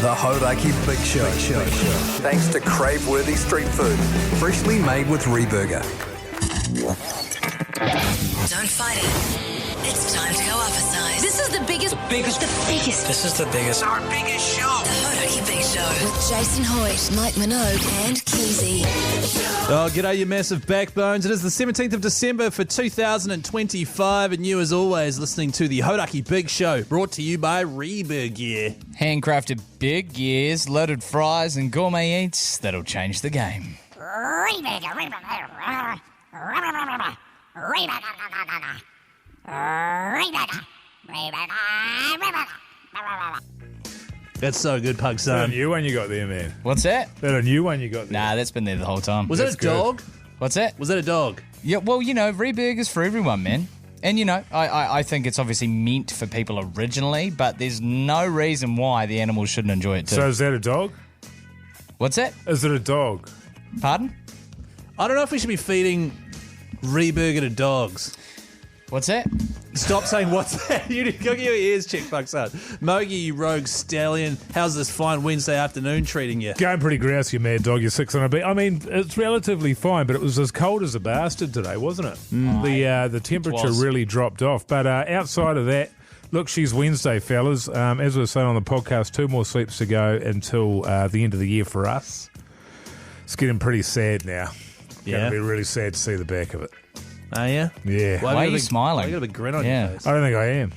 The Hauraki Big Show. Thanks to crave-worthy street food, freshly made with Reburger. Don't fight it. It's time to go up a size. This is the biggest. This is the biggest. Our biggest show. The Hauraki Big Show. With Jason Hoyte, Mike Minogue and Keyzie. Oh, g'day, you massive backbones. It is the 17th of December for 2025, and you, as always, listening to the Hauraki Big Show, brought to you by Reburger. Handcrafted big gears, loaded fries, and gourmet eats that'll change the game. That's so good, Pug Is that a son. new one you got there, man? What's that? Is that a new one you got there? Nah, that's been there the whole time. Was that a That's good. dog? What's that? Was that a dog? Yeah, well, Reburger's for everyone, man. And, I think it's obviously meant for people originally, but there's no reason why the animals shouldn't enjoy it too. So is that a dog? What's that? Is it a dog? Pardon? I don't know if we should be feeding Reburger to dogs. What's that? Stop saying what's that. You need to go get your ears checked, Pug son. Mogi, you rogue stallion. How's this fine Wednesday afternoon treating you? Going pretty grouse, you mad dog. You're 600 beat. I mean, it's relatively fine, but it was as cold as a bastard today, wasn't it? The temperature was. really dropped off. But outside of that, look, she's Wednesday, fellas. As we were saying on the podcast, 2 more sleeps to go until the end of the year for us. It's getting pretty sad now. Yeah. Going to be really sad to see the back of it. Are you? Yeah. Why are have you a big- smiling? Why you got a big grin on Yeah. your face? I don't think I am.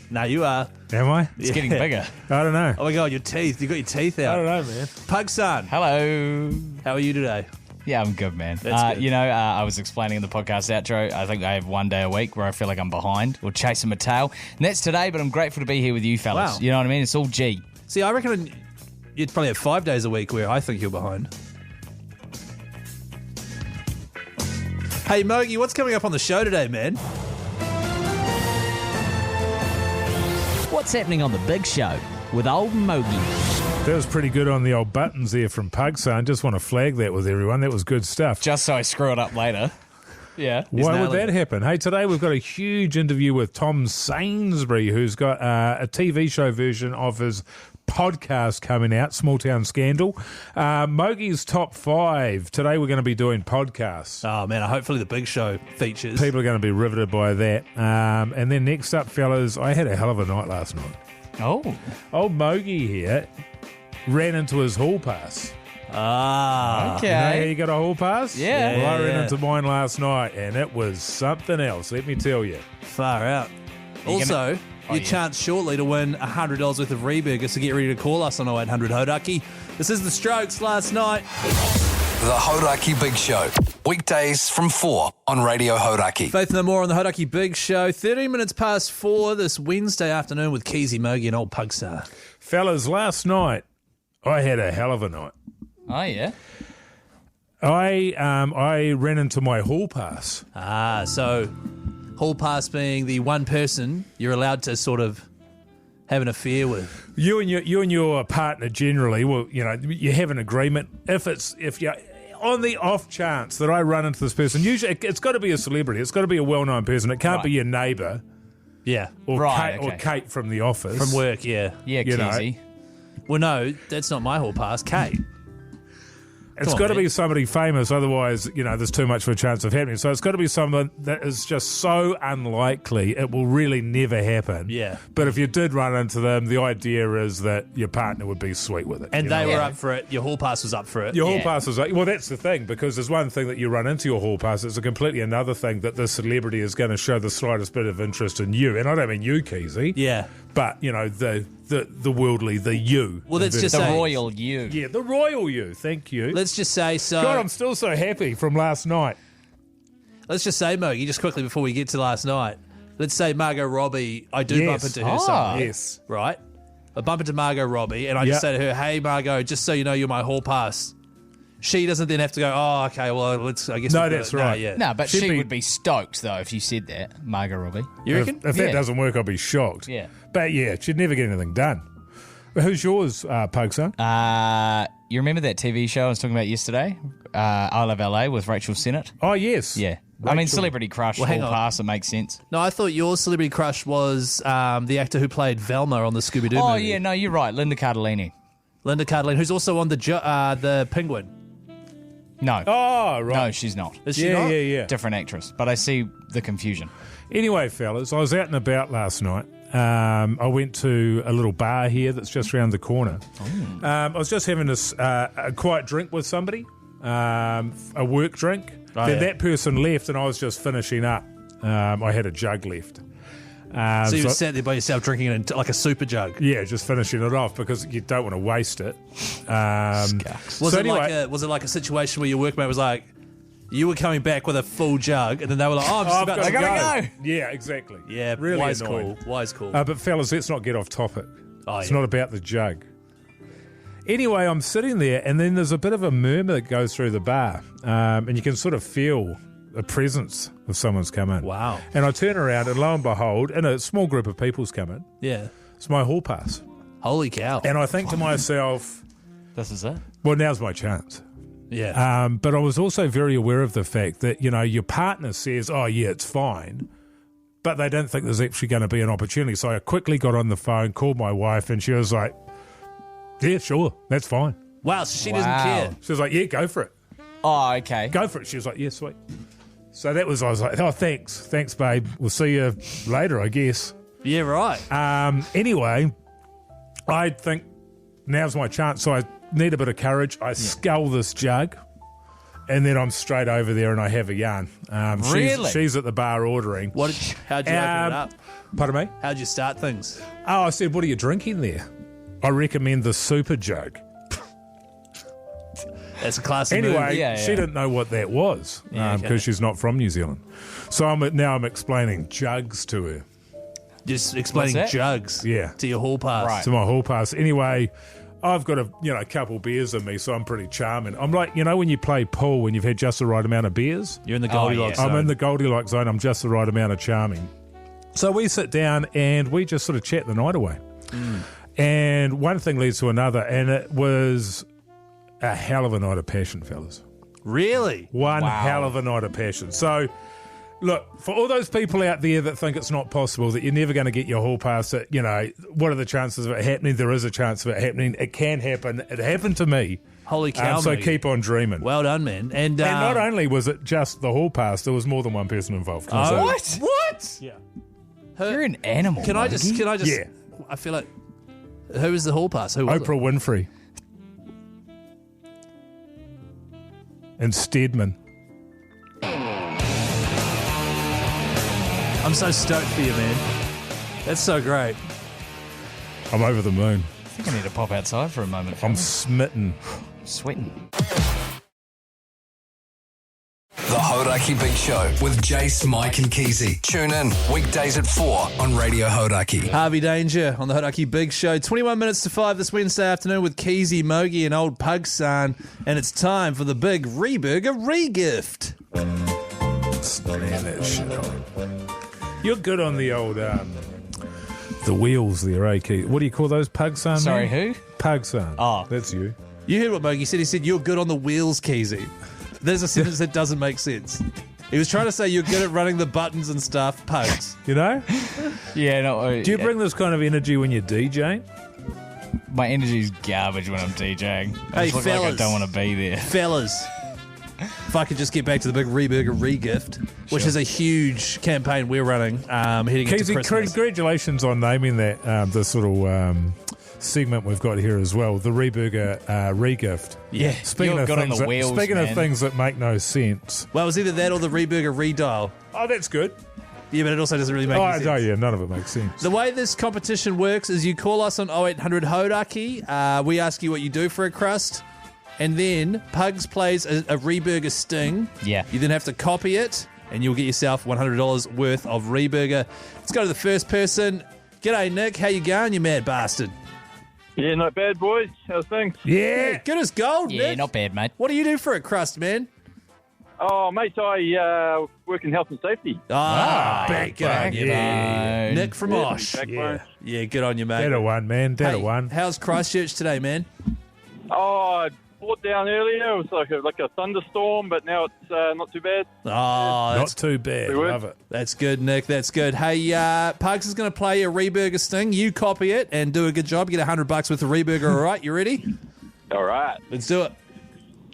No, you are. Am I? It's getting bigger. I don't know. Oh my God, your teeth. You got your teeth I out. don't know, man. Pug son, Hello. how are you today? Yeah, I'm good, man. That's good. I was explaining in the podcast outro, I think I have one day a week where I feel like I'm behind or chasing my tail. And that's today, but I'm grateful to be here with you fellas. Wow. You know what I mean? It's all G. See, I reckon you'd probably have 5 days a week where I think you're behind. Hey, Mogi, what's coming up on the show today, man? What's happening on the big show with old Mogi? That was pretty good on the old buttons there from Pug Son. Just want to flag that with everyone. That was good stuff. Just so I screw it up later. Yeah. Why would nailing that happen? Hey, today we've got a huge interview with Tom Sainsbury, who's got a TV show version of his podcast coming out, Small Town Scandal. Mogi's Top 5. Today we're going to be doing podcasts. Oh, man, hopefully the big show features. People are going to be riveted by that. And then next up, fellas, I had a hell of a night last night. Oh. Old Mogi here ran into his hall pass. Ah. Okay. You know how you got a hall pass? Yeah. Well, I ran Yeah. into mine last night, and it was something else, let me tell you. Far out. you Also, your yeah. chance shortly to win $100 worth of Reburger, so get ready to call us on 0800 Hauraki. This is The Strokes last night. The Hauraki Big Show. Weekdays from 4 on Radio Hauraki. Faith No More on the Hauraki Big Show. 13 minutes past 4 this Wednesday afternoon with Keyzie, Mogi and old Pugstar. Fellas, last night, I had a hell of a night. Oh, yeah. I ran into my hall pass. Ah, so hall pass being the one person you're allowed to sort of have an affair with. You and your partner generally, well, you have an agreement. If you on the off chance that I run into this person, usually it's got to be a celebrity. It's got to be a well-known person. It can't be your neighbour Yeah. or Right, Kate, okay. or Kate from the office. From work, yeah. Yeah, You know. Keyzie. Well, no, that's not my hall pass. Kate. It's Come on, got to man. be somebody famous, otherwise, there's too much of a chance of happening. So it's got to be someone that is just so unlikely it will really never happen. Yeah. But if you did run into them, the idea is that your partner would be sweet with it. And you they know? were Yeah. up for it. Your hall pass was up for it. Your hall Yeah. pass is well, that's the thing, because there's one thing that you run into your hall pass. It's a completely another thing that the celebrity is going to show the slightest bit of interest in you. And I don't mean you, Keyzie. Yeah. But, the worldly, the you. Well, let's just The say, royal you. Yeah, the royal you. Thank you. let's just say, so God, I'm still so happy from last night. let's just say, Mogi, just quickly before we get to last night, let's say Margot Robbie, I do bump Yes. into her Ah. somewhere, Yes. right? I bump into Margot Robbie and I just Yeah. say to her, hey, Margot, just so you know, you're my hall pass. She doesn't then have to go, oh, okay, well, I guess. No, we've got that's it." right. yeah. No, but She'd she be- would be stoked, though, if you said that, Margot Robbie. You reckon? If that Yeah. doesn't work, I'll be shocked. Yeah. But yeah, she'd never get anything done. Who's yours, Pugson? You remember that TV show I was talking about yesterday? I Love LA with Rachel Sennett? Oh, yes. Yeah. I mean, Rachel. celebrity crush, Well, hang hall on. pass, it makes sense. No, I thought your celebrity crush was the actor who played Velma on the Scooby-Doo Oh, movie. yeah, no, you're right. Linda Cardellini. Linda Cardellini, who's also on the Penguin. No. Oh, right. No, she's not. Is she not? Yeah. Different actress. But I see the confusion. Anyway, fellas, I was out and about last night. I went to a little bar here that's just around the corner. I was just having a quiet drink with somebody, a work drink. Then that person left and I was just finishing up. I had a jug left. So you sat there by yourself drinking it in like a super jug. Yeah, just finishing it off because you don't want to waste it. Was it like a situation where your workmate was like, you were coming back with a full jug, and then they were like, "Oh, I'm just about to go." Yeah, exactly. Yeah, really wise annoying. call. Wise call. But fellas, let's not get off topic. It's yeah. not about the jug. Anyway, I'm sitting there, and then there's a bit of a murmur that goes through the bar, and you can sort of feel a presence of someone's come in. Wow. And I turn around, and lo and behold, and a small group of people's come in. Yeah. It's my hall pass. Holy cow. And I think to myself, This is it. well, now's my chance. Yeah. But I was also very aware of the fact that, your partner says, oh, yeah, it's fine, but they don't think there's actually going to be an opportunity. So I quickly got on the phone, called my wife, and she was like, yeah, sure, that's fine. Wow, so she doesn't care. She was like, yeah, go for it. Oh, okay. Go for it. She was like, yeah, sweet. So I was like, oh, thanks, babe. We'll see you later, I guess. Yeah, right. Anyway, I think now's my chance. So I need a bit of courage. I scull this jug, and then I'm straight over there and I have a yarn. Really? She's at the bar ordering. How'd you open it up? Pardon me? How'd you start things? Oh, I said, what are you drinking there? I recommend the super jug. That's a classic move. Anyway, she didn't know what that was because she's not from New Zealand. So now I'm explaining jugs to her. Just explaining jugs to your hall pass. Right. To my hall pass. Anyway, I've got a couple beers in me, so I'm pretty charming. I'm like, when you play pool when you've had just the right amount of beers? You're in the Goldilocks zone. I'm in the Goldilocks zone. I'm just the right amount of charming. So we sit down and we just sort of chat the night away. And one thing leads to another, and it was a hell of a night of passion, fellas. Really? One hell of a night of passion. So, look, for all those people out there that think it's not possible, that you're never going to get your hall pass, that, what are the chances of it happening? There is a chance of it happening. It can happen. It happened to me. Holy cow, so mate. keep on dreaming. Well done, man. And not only was it just the hall pass, there was more than one person involved. What? What? Yeah. You're an animal. Can I just? Yeah. I feel like. Who was the hall pass? Who was Oprah Winfrey. And Steadman. I'm so stoked for you, man. That's so great. I'm over the moon. I think I need to pop outside for a moment. I'm smitten. Sweating. The Hauraki Big Show with Jace, Mike and Keyzie. Tune in weekdays at 4 on Radio Hauraki. Harvey Danger on the Hauraki Big Show. 21 minutes to 5 this Wednesday afternoon with Keyzie, Mogi and old Pug Son. And it's time for the big Reburger re-gift. Man, that shit on. You're good on the old, the wheels there, eh, Keith? What do you call those, Pug Son? Sorry, man? who? Pug Son. Oh. That's you. You heard what Mogi said. He said, you're good on the wheels, Keyzie. There's a sentence that doesn't make sense. He was trying to say you're good at running the buttons and stuff, Pugs. You know? Yeah, no. Do you bring this kind of energy when you're DJing? My energy's garbage when I'm DJing. I Hey, just look like I fellas. don't want to be there. Fellas, if I could just get back to the big Reburger re-gift, which is a huge campaign we're running heading into Keyzie, Christmas. congratulations on naming that this little segment we've got here as well, the Reburger re-gift. Yeah. Speaking You're of good on things, the wheels, of man. things that make no sense. Well, it was either that or the Reburger redial. Oh, that's good. Yeah, but it also doesn't really make any sense. Oh, yeah, none of it makes sense. The way this competition works is you call us on 0800 Hauraki. We ask you what you do for a crust. And then Pugs plays a Reburger sting. Yeah. You then have to copy it, and you'll get yourself $100 worth of Reburger. Let's go to the first person. G'day, Nick. How you going, you mad bastard? Yeah, not bad, boys. How's things? Yeah. Good as gold, Yeah, Nick. not bad, mate. What do you do for a crust, man? Oh, mate, I work in health and safety. Good on you, man. Nick from Osh. Backbone. Yeah, good on you, mate. That a one, man. That a one. How's Christchurch today, man? Oh, brought down earlier. It was like a thunderstorm, but now it's not too bad. Oh, Not too bad. Love it. that's good, Nick. That's good. Hey, Pugs is going to play a Reburger sting. You copy it and do a good job. Get $100 worth of Reburger, all right? You ready? All right. Let's do it.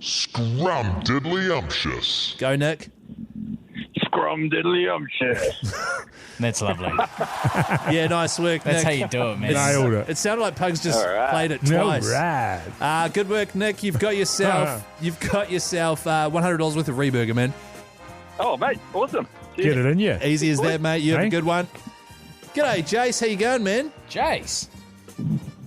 Scrum-diddly-umptious. Go, Nick. Scrum-diddly-umptious. That's lovely. Yeah, nice work, That's Nick. how you do it, man. Nailed it. It sounded like Pugs just All right. played it All twice. right. Good work, Nick. You've got yourself $100 worth of Reburger, man. Oh, mate, awesome. Get it in you. Easy as that, mate. You have a Hey. good one. G'day, Jace. How you going, man? Jace.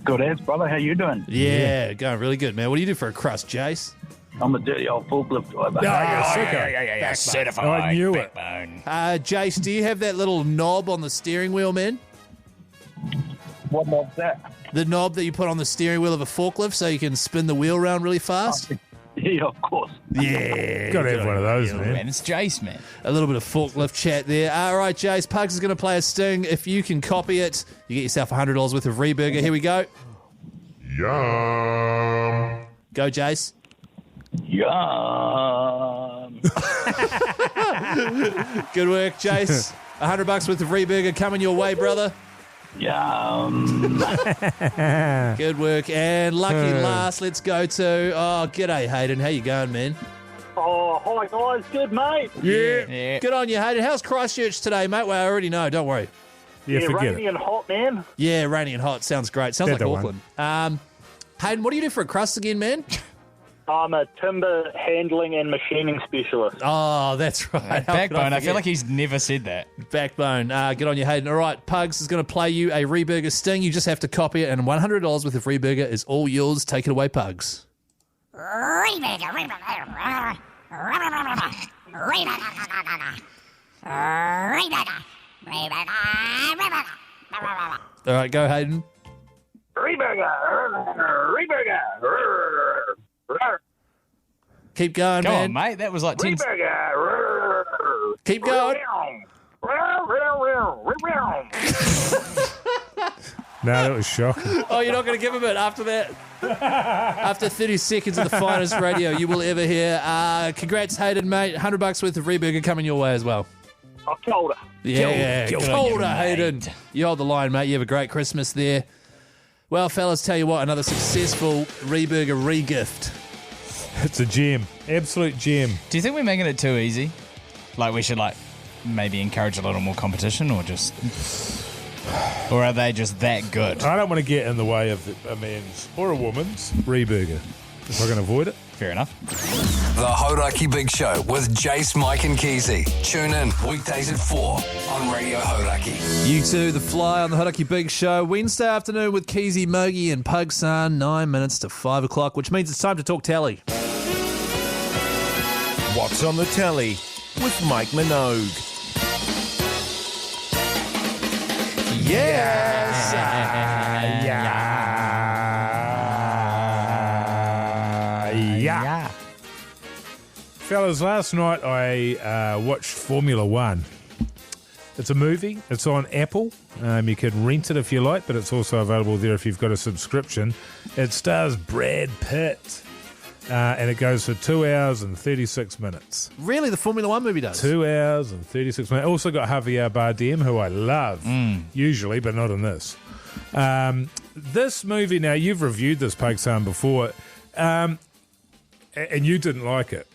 Good as, brother. How you doing? Yeah, going really good, man. What do you do for a crust, Jace? I'm a dirty old forklift driver. you're sicko. Yeah. Certified. I knew it. backbone. Jace, do you have that little knob on the steering wheel, man? What mob's that? The knob that you put on the steering wheel of a forklift so you can spin the wheel around really fast? Yeah, of course. Yeah. Got to have one of those, man. Man, it's Jace, man. A little bit of forklift chat there. All right, Jace, Pugs is going to play a sting. If you can copy it, you get yourself $100 worth of Reburger. Here we go. Yum. Go, Jace. Yum. Good work, Jace. $100 worth of Reburger coming your way, brother. Yum. Good work. And lucky last, let's go to... Oh, g'day, Hayden. How you going, man? Oh, hi, guys. Good, mate. Yeah. Good on you, Hayden. How's Christchurch today, mate? Well, I already know. Don't worry. Yeah, forget rainy it. and hot, man. Yeah, rainy and hot. Sounds great. Sounds That's like the one. Auckland. Hayden, what do you do for a crust again, man? I'm a timber handling and machining specialist. Oh, that's right. How could Backbone. I feel forget? like he's never said that. Backbone. Good on you, Hayden. All right, Pugs is going to play you a Reburger sting. You just have to copy it, and $100 worth of Reburger is all yours. Take it away, Pugs. All right, go, Hayden. Keep going, Go man. on, mate. That was like 10... Keep going. No, that was shocking. Oh, you're not going to give him it after that? After 30 seconds of the finest radio you will ever hear. Congrats, Hayden, mate. $100 worth of Reburger coming your way as well. I told her. Yeah, Good on colder, you, Hayden. mate. You hold the line, mate. You have a great Christmas there. Well, fellas, tell you what, another successful Reburger re-gift. It's a gem. Absolute gem. Do you think we're making it too easy? Like we should maybe encourage a little more competition or just... Or are they just that good? I don't want to get in the way of a man's or a woman's Reburger. If I can avoid it. Fair enough. The Hauraki Big Show with Jace, Mike and Keyzie. Tune in weekdays at 4 on Radio Hauraki. You two, The Fly on the Hauraki Big Show. Wednesday afternoon with Keyzie, Mogi and Pugsan. 9 minutes to 5 o'clock, which means it's time to talk tally. What's on the telly with Mike Minogue. Yes! Yeah. Fellas, last night I watched Formula One. It's a movie. It's on Apple. You can rent it if you like, but it's also available there if you've got a subscription. It stars Brad Pitt, and it goes for 2 hours and 36 minutes. Really, the Formula One movie does? 2 hours and 36 minutes. Also got Javier Bardem, who I love, usually, but not in this. This movie, now, you've reviewed this, Pugsan, before, and you didn't like it.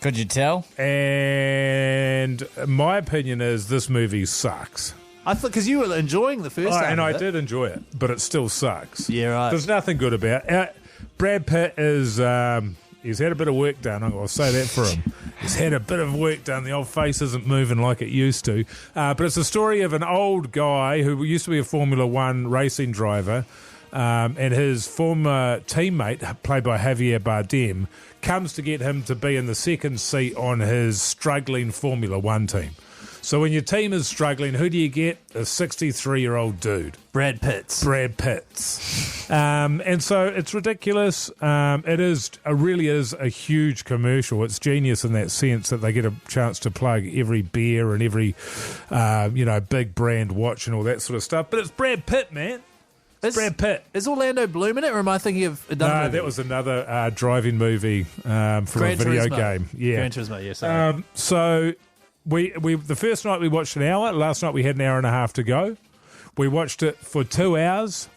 Could you tell? And my opinion is this movie sucks. I thought, because you were enjoying the first time. And I of it. did enjoy it, but it still sucks. Yeah, right. There's nothing good about it. Brad Pitt is, he's had a bit of work done. I'll say that for him. He's had a bit of work done. The old face isn't moving like it used to. But it's a story of an old guy who used to be a Formula One racing driver, and his former teammate, played by Javier Bardem, comes to get him to be in the second seat on his struggling Formula One team. So when your team is struggling, who do you get? A 63-year-old dude. Brad Pitt. And so it's ridiculous. It really is a huge commercial. It's genius in that sense that they get a chance to plug every beer and every, big brand watch and all that sort of stuff. But it's Brad Pitt, man. Brad Pitt. Is Orlando Bloom in it, or am I thinking of another movie? That was another driving movie from a video game. Yeah, Gran Turismo, yeah, sorry. So we the first night we watched an hour. Last night we had an hour and a half to go. We watched it for 2 hours.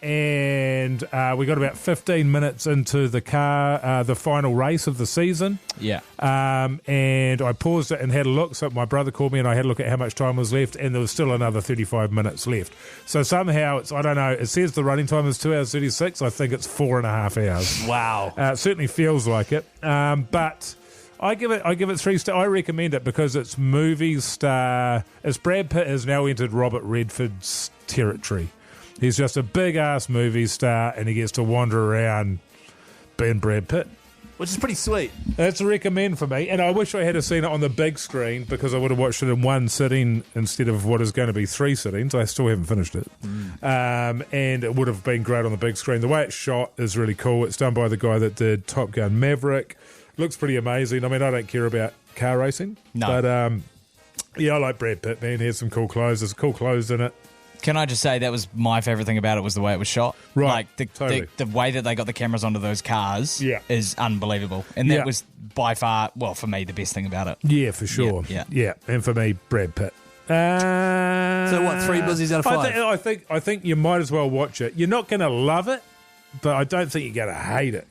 And we got about 15 minutes into the final race of the season. Yeah. And I paused it and had a look. So my brother called me and I had a look at how much time was left, and there was still another 35 minutes left. So somehow I don't know, it says the running time is 2 hours 36. I think it's 4.5 hours. Wow. It certainly feels like it. But I give it 3 stars. I recommend it because it's movie star. As Brad Pitt has now entered Robert Redford's territory. He's just a big-ass movie star, and he gets to wander around being Brad Pitt. Which is pretty sweet. That's a recommend for me, and I wish I had seen it on the big screen because I would have watched it in one sitting instead of what is going to be 3 sittings. I still haven't finished it. And it would have been great on the big screen. The way it's shot is really cool. It's done by the guy that did Top Gun Maverick. Looks pretty amazing. I mean, I don't care about car racing. No. But, yeah, I like Brad Pitt, man. He has some cool clothes. There's cool clothes in it. Can I just say that was my favourite thing about it was the way it was shot. Right, Like, totally. the way that they got the cameras onto those cars is unbelievable. And Yeah. that was by far, well, for me, the best thing about it. Yeah, for sure. Yeah. And for me, Brad Pitt. So what, 3 buzzies out of 5? I think you might as well watch it. You're not going to love it, but I don't think you're going to hate it.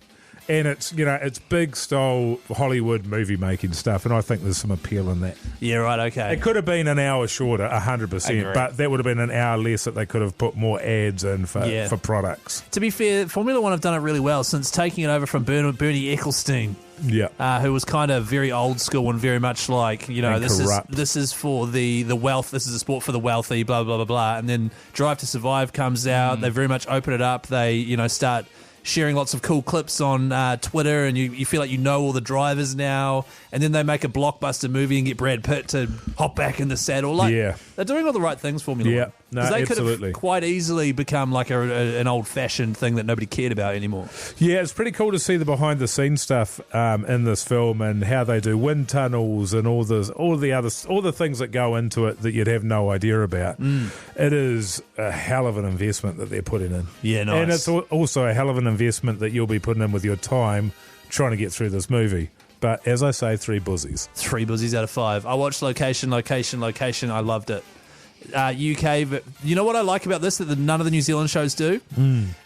And it's, it's big style Hollywood movie making stuff, and I think there's some appeal in that. Yeah, right, okay. It could have been an hour shorter, 100%, but that would have been an hour less that they could have put more ads in for products. To be fair, Formula One have done it really well since taking it over from Bernie Ecclestone. Yeah, who was kind of very old school and very much like, this is for the wealth, this is a sport for the wealthy, blah, blah, blah, blah. And then Drive to Survive comes out. They very much open it up. They, start sharing lots of cool clips on Twitter, and you feel like you know all the drivers now. And then they make a blockbuster movie and get Brad Pitt to hop back in the saddle. They're doing all the right things, Formula One. No, they absolutely. could have quite easily become like an old-fashioned thing that nobody cared about anymore. Yeah, it's pretty cool to see the behind-the-scenes stuff in this film and how they do wind tunnels and all the things that go into it that you'd have no idea about. It is a hell of an investment that they're putting in. Yeah, nice. And it's also a hell of an investment that you'll be putting in with your time trying to get through this movie. But as I say, 3 buzzies. 3 buzzies out of 5. I watched Location. I loved it. UK, but you know what I like about this that none of the New Zealand shows do?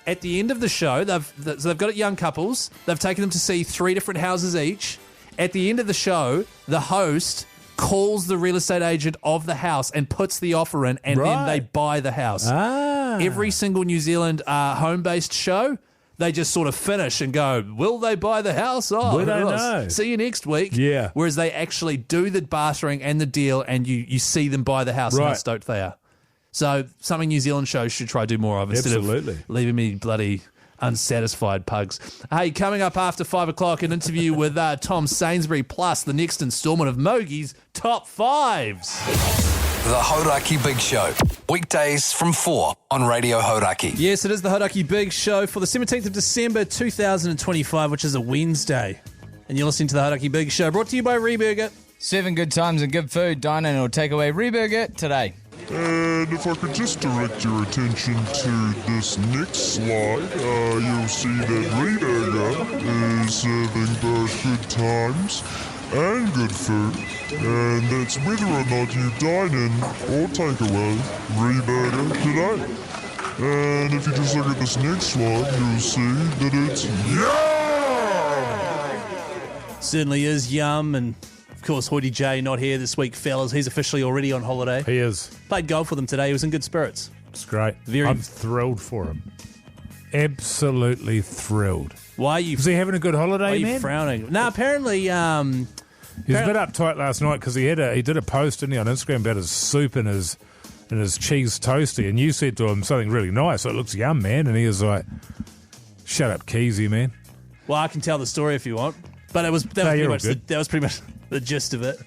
At the end of the show, they've got young couples. They've taken them to see 3 different houses each. At the end of the show, the host calls the real estate agent of the house and puts the offer in, and then they buy the house. Every single New Zealand home-based show, they just sort of finish and go, will they buy the house? Oh, we don't know. See you next week. Yeah. Whereas they actually do the bartering and the deal, and you see them buy the house and how stoked they are. So something New Zealand shows should try to do more of instead of leaving me bloody unsatisfied pugs. Hey, coming up after 5 o'clock, an interview with Tom Sainsbury, plus the next instalment of Mogie's Top 5s. The Hauraki Big Show. Weekdays from 4 on Radio Hauraki. Yes, it is the Hauraki Big Show for the 17th of December 2025, which is a Wednesday. And you're listening to the Hauraki Big Show, brought to you by Reburger. 7 good times and good food, dine in or take away Reburger today. And if I could just direct your attention to this next slide, you'll see that Reburger is serving both good times and good food, and that's whether or not you dine in or take away Reburger today. And if you just look at this next slide, you'll see that it's yum! Certainly is yum, and of course Hoyte J not here this week, fellas. He's officially already on holiday. He is. Played golf with him today. He was in good spirits. It's great. I'm thrilled for him. Absolutely thrilled. Why are you? Was he having a good holiday, why are you man? frowning? No, apparently. He was a bit uptight last night because he did a post, didn't he, on Instagram about his soup and his cheese toasty, and you said to him something really nice. It looks yum, man, and he was like, "Shut up, Keyzie, man." Well, I can tell the story if you want, but that was pretty much the gist of it.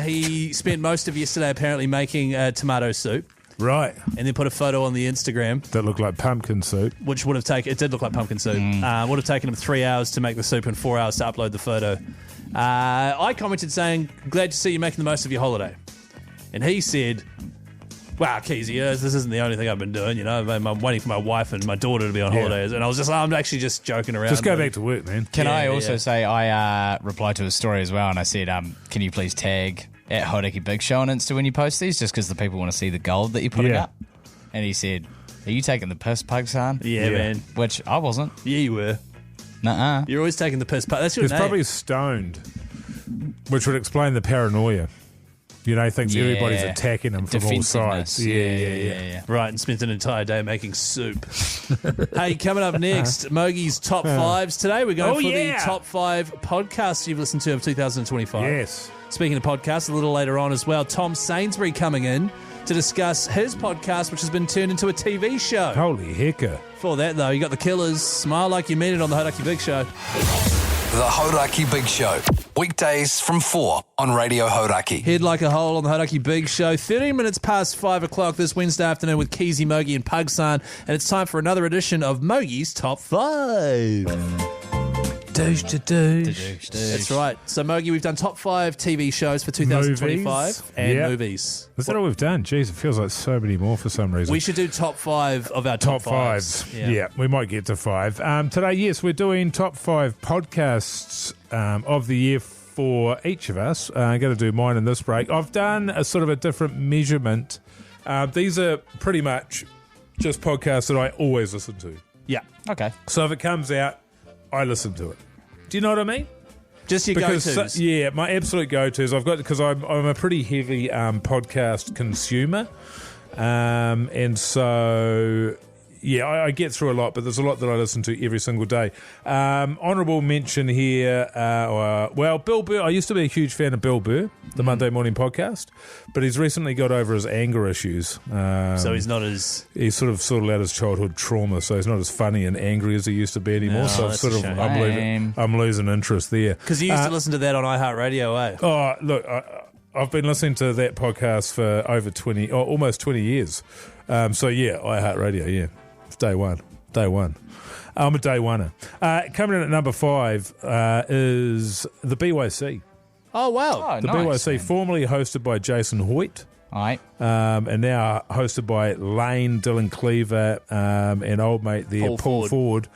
He spent most of yesterday apparently making tomato soup. Right. And then put a photo on the Instagram. That looked like pumpkin soup. Which would have taken... It did look like pumpkin soup. Would have taken him 3 hours to make the soup and 4 hours to upload the photo. I commented saying, glad to see you making the most of your holiday. And he said, Well, Keyzie, this isn't the only thing I've been doing, you know. I'm waiting for my wife and my daughter to be on holidays, and I'm actually just joking around. Just go back to work, man. Can I also say I replied to his story as well, and I said, can you please tag at Hauraki Big Show on Insta when you post these, just because the people want to see the gold that you're putting up? And he said, are you taking the piss, Pugs, son? Yeah, man. Which I wasn't. Yeah, you were. Nuh-uh. You're always taking the piss. That's your He's name. probably stoned, which would explain the paranoia. You know, he thinks everybody's attacking him from all sides. Yeah. Right, and spent an entire day making soup. Hey, coming up next, Mogie's top fives today. We're going for the top 5 podcasts you've listened to of 2025. Yes. Speaking of podcasts, a little later on as well, Tom Sainsbury coming in to discuss his podcast, which has been turned into a TV show. Holy hecker. Before that, though, you got the Killers. Smile like you mean it on the Hauraki Big Show. The Hauraki Big Show. Weekdays from 4 on Radio Hauraki. Head like a hole on the Hauraki Big Show. 13 minutes past 5 o'clock this Wednesday afternoon with Keyzie, Mogie and Pugsan. And it's time for another edition of Mogie's Top 5. Douche to douche. That's right. So, Mogie, we've done top 5 TV shows for 2025 and movies. Is that all we've done? Jeez, it feels like so many more for some reason. We should do top 5 of our top 5s. Yeah. Yeah, we might get to 5. Today, yes, we're doing top 5 podcasts of the year for each of us. I'm going to do mine in this break. I've done a sort of a different measurement. These are pretty much just podcasts that I always listen to. Yeah. Okay. So if it comes out, I listen to it. Do you know what I mean? Just your go-tos. Yeah, my absolute go-tos. I've got because I'm a pretty heavy podcast consumer, and so yeah, I get through a lot, but there's a lot that I listen to every single day. Honourable mention here, Bill Burr. I used to be a huge fan of Bill Burr, the Monday Morning Podcast, but he's recently got over his anger issues. So he's not as... He's sort of out his childhood trauma, so he's not as funny and angry as he used to be anymore. No, so that's a shame. I'm losing interest there. Because you used to listen to that on iHeartRadio, eh? Oh, look, I've been listening to that podcast for over almost 20 years. So yeah, iHeartRadio, yeah. Day one. I'm a day oneer. Coming in at number 5 is the BYC. Oh, wow. The nice, BYC, man. Formerly hosted by Jason Hoyte. All right. And now hosted by Lane, Dylan Cleaver, and old mate there, Paul Ford.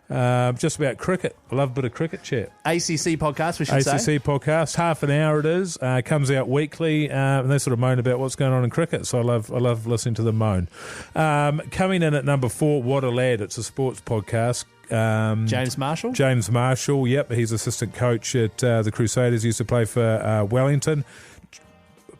Just about cricket. I love a bit of cricket chat. ACC podcast, we should say. ACC podcast, half an hour it is. Comes out weekly, and they sort of moan about what's going on in cricket. So I love listening to them moan. Coming in at number 4, What a Lad. It's a sports podcast. James Marshall? James Marshall, yep. He's assistant coach at the Crusaders. Used to play for Wellington.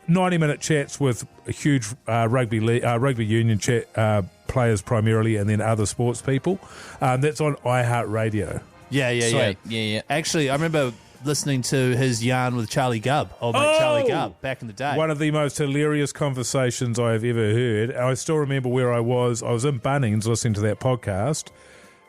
90-minute chats with a huge rugby union chat players primarily, and then other sports people. That's on iHeartRadio. Yeah. Sweet. Yeah. Actually, I remember listening to his yarn with Charlie Gubb, old mate Charlie Gubb, back in the day. One of the most hilarious conversations I have ever heard. I still remember where I was. I was in Bunnings listening to that podcast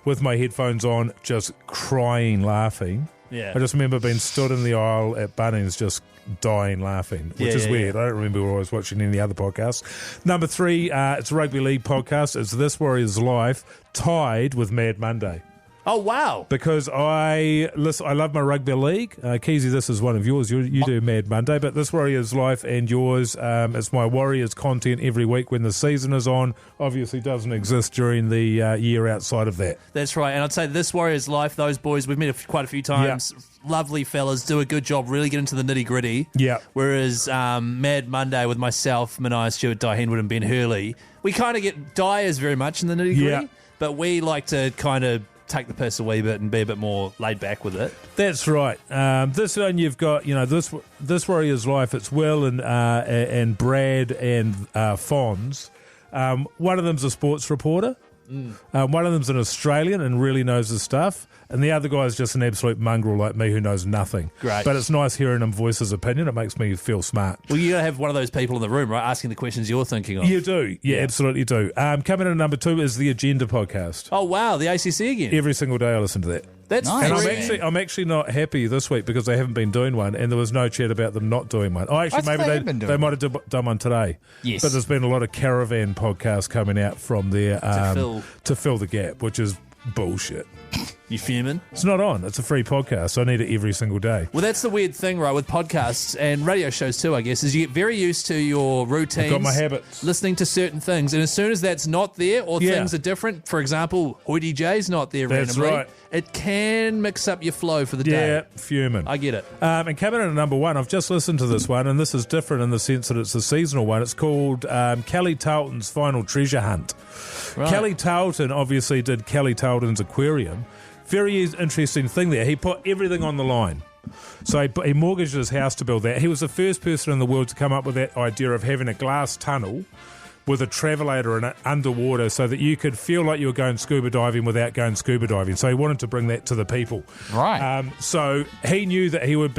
with my headphones on, just crying, laughing. Yeah. I just remember being stood in the aisle at Bunnings just dying laughing, which is weird. I don't remember where I was watching any other podcasts. Number 3, it's a rugby league podcast. It's This Warrior's Life, tied with Mad Monday. Oh, wow. Because I love my rugby league. Keyzie, this is one of yours. You do Mad Monday, but This Warrior's Life and yours, it's my Warriors content every week when the season is on. Obviously doesn't exist during the year outside of that. That's right. And I'd say This Warrior's Life, those boys, we've met quite a few times. Yeah. Lovely fellas, do a good job, really get into the nitty-gritty. Yeah. Whereas Mad Monday with myself, Minogue, Stuart, Di Henwood and Ben Hurley, we kind of get Dyers very much in the nitty-gritty, but we like to kind of take the piss a wee bit and be a bit more laid back with it. That's right. This one you've got, this Warrior's Life. It's Will and Brad and Fonz. One of them's a sports reporter. One of them's an Australian and really knows his stuff. And the other guy's just an absolute mongrel like me who knows nothing. Great. But it's nice hearing him voice his opinion. It makes me feel smart. Well, you got to have one of those people in the room, right, asking the questions you're thinking of. You do. Yeah, absolutely do. Coming in at number 2 is the Agenda podcast. Oh, wow, the ACC again. Every single day I listen to that. That's nice. And I'm actually not happy this week because they haven't been doing one, and there was no chat about them not doing one. They might have done one today. Yes. But there's been a lot of caravan podcasts coming out from there to fill the gap, which is Bullshit. You fuming? It's not on. It's a free podcast, so I need it every single day. Well, that's the weird thing, right, with podcasts and radio shows too, I guess, is you get very used to your routines. I've got my habits. Listening to certain things. And as soon as that's not there or things are different, for example, Hoyte J's not there That's randomly, right. it can mix up your flow for the day. Yeah, fuming. I get it. And coming in at number 1, I've just listened to this one, and this is different in the sense that it's a seasonal one. It's called Kelly Tarleton's Final Treasure Hunt. Right. Kelly Tarleton obviously did Kelly Tarleton's Aquarium. Very interesting thing there. He put everything on the line. So he mortgaged his house to build that. He was the first person in the world to come up with that idea of having a glass tunnel with a travelator in it underwater so that you could feel like you were going scuba diving without going scuba diving. So he wanted to bring that to the people. Right. So he knew that he'd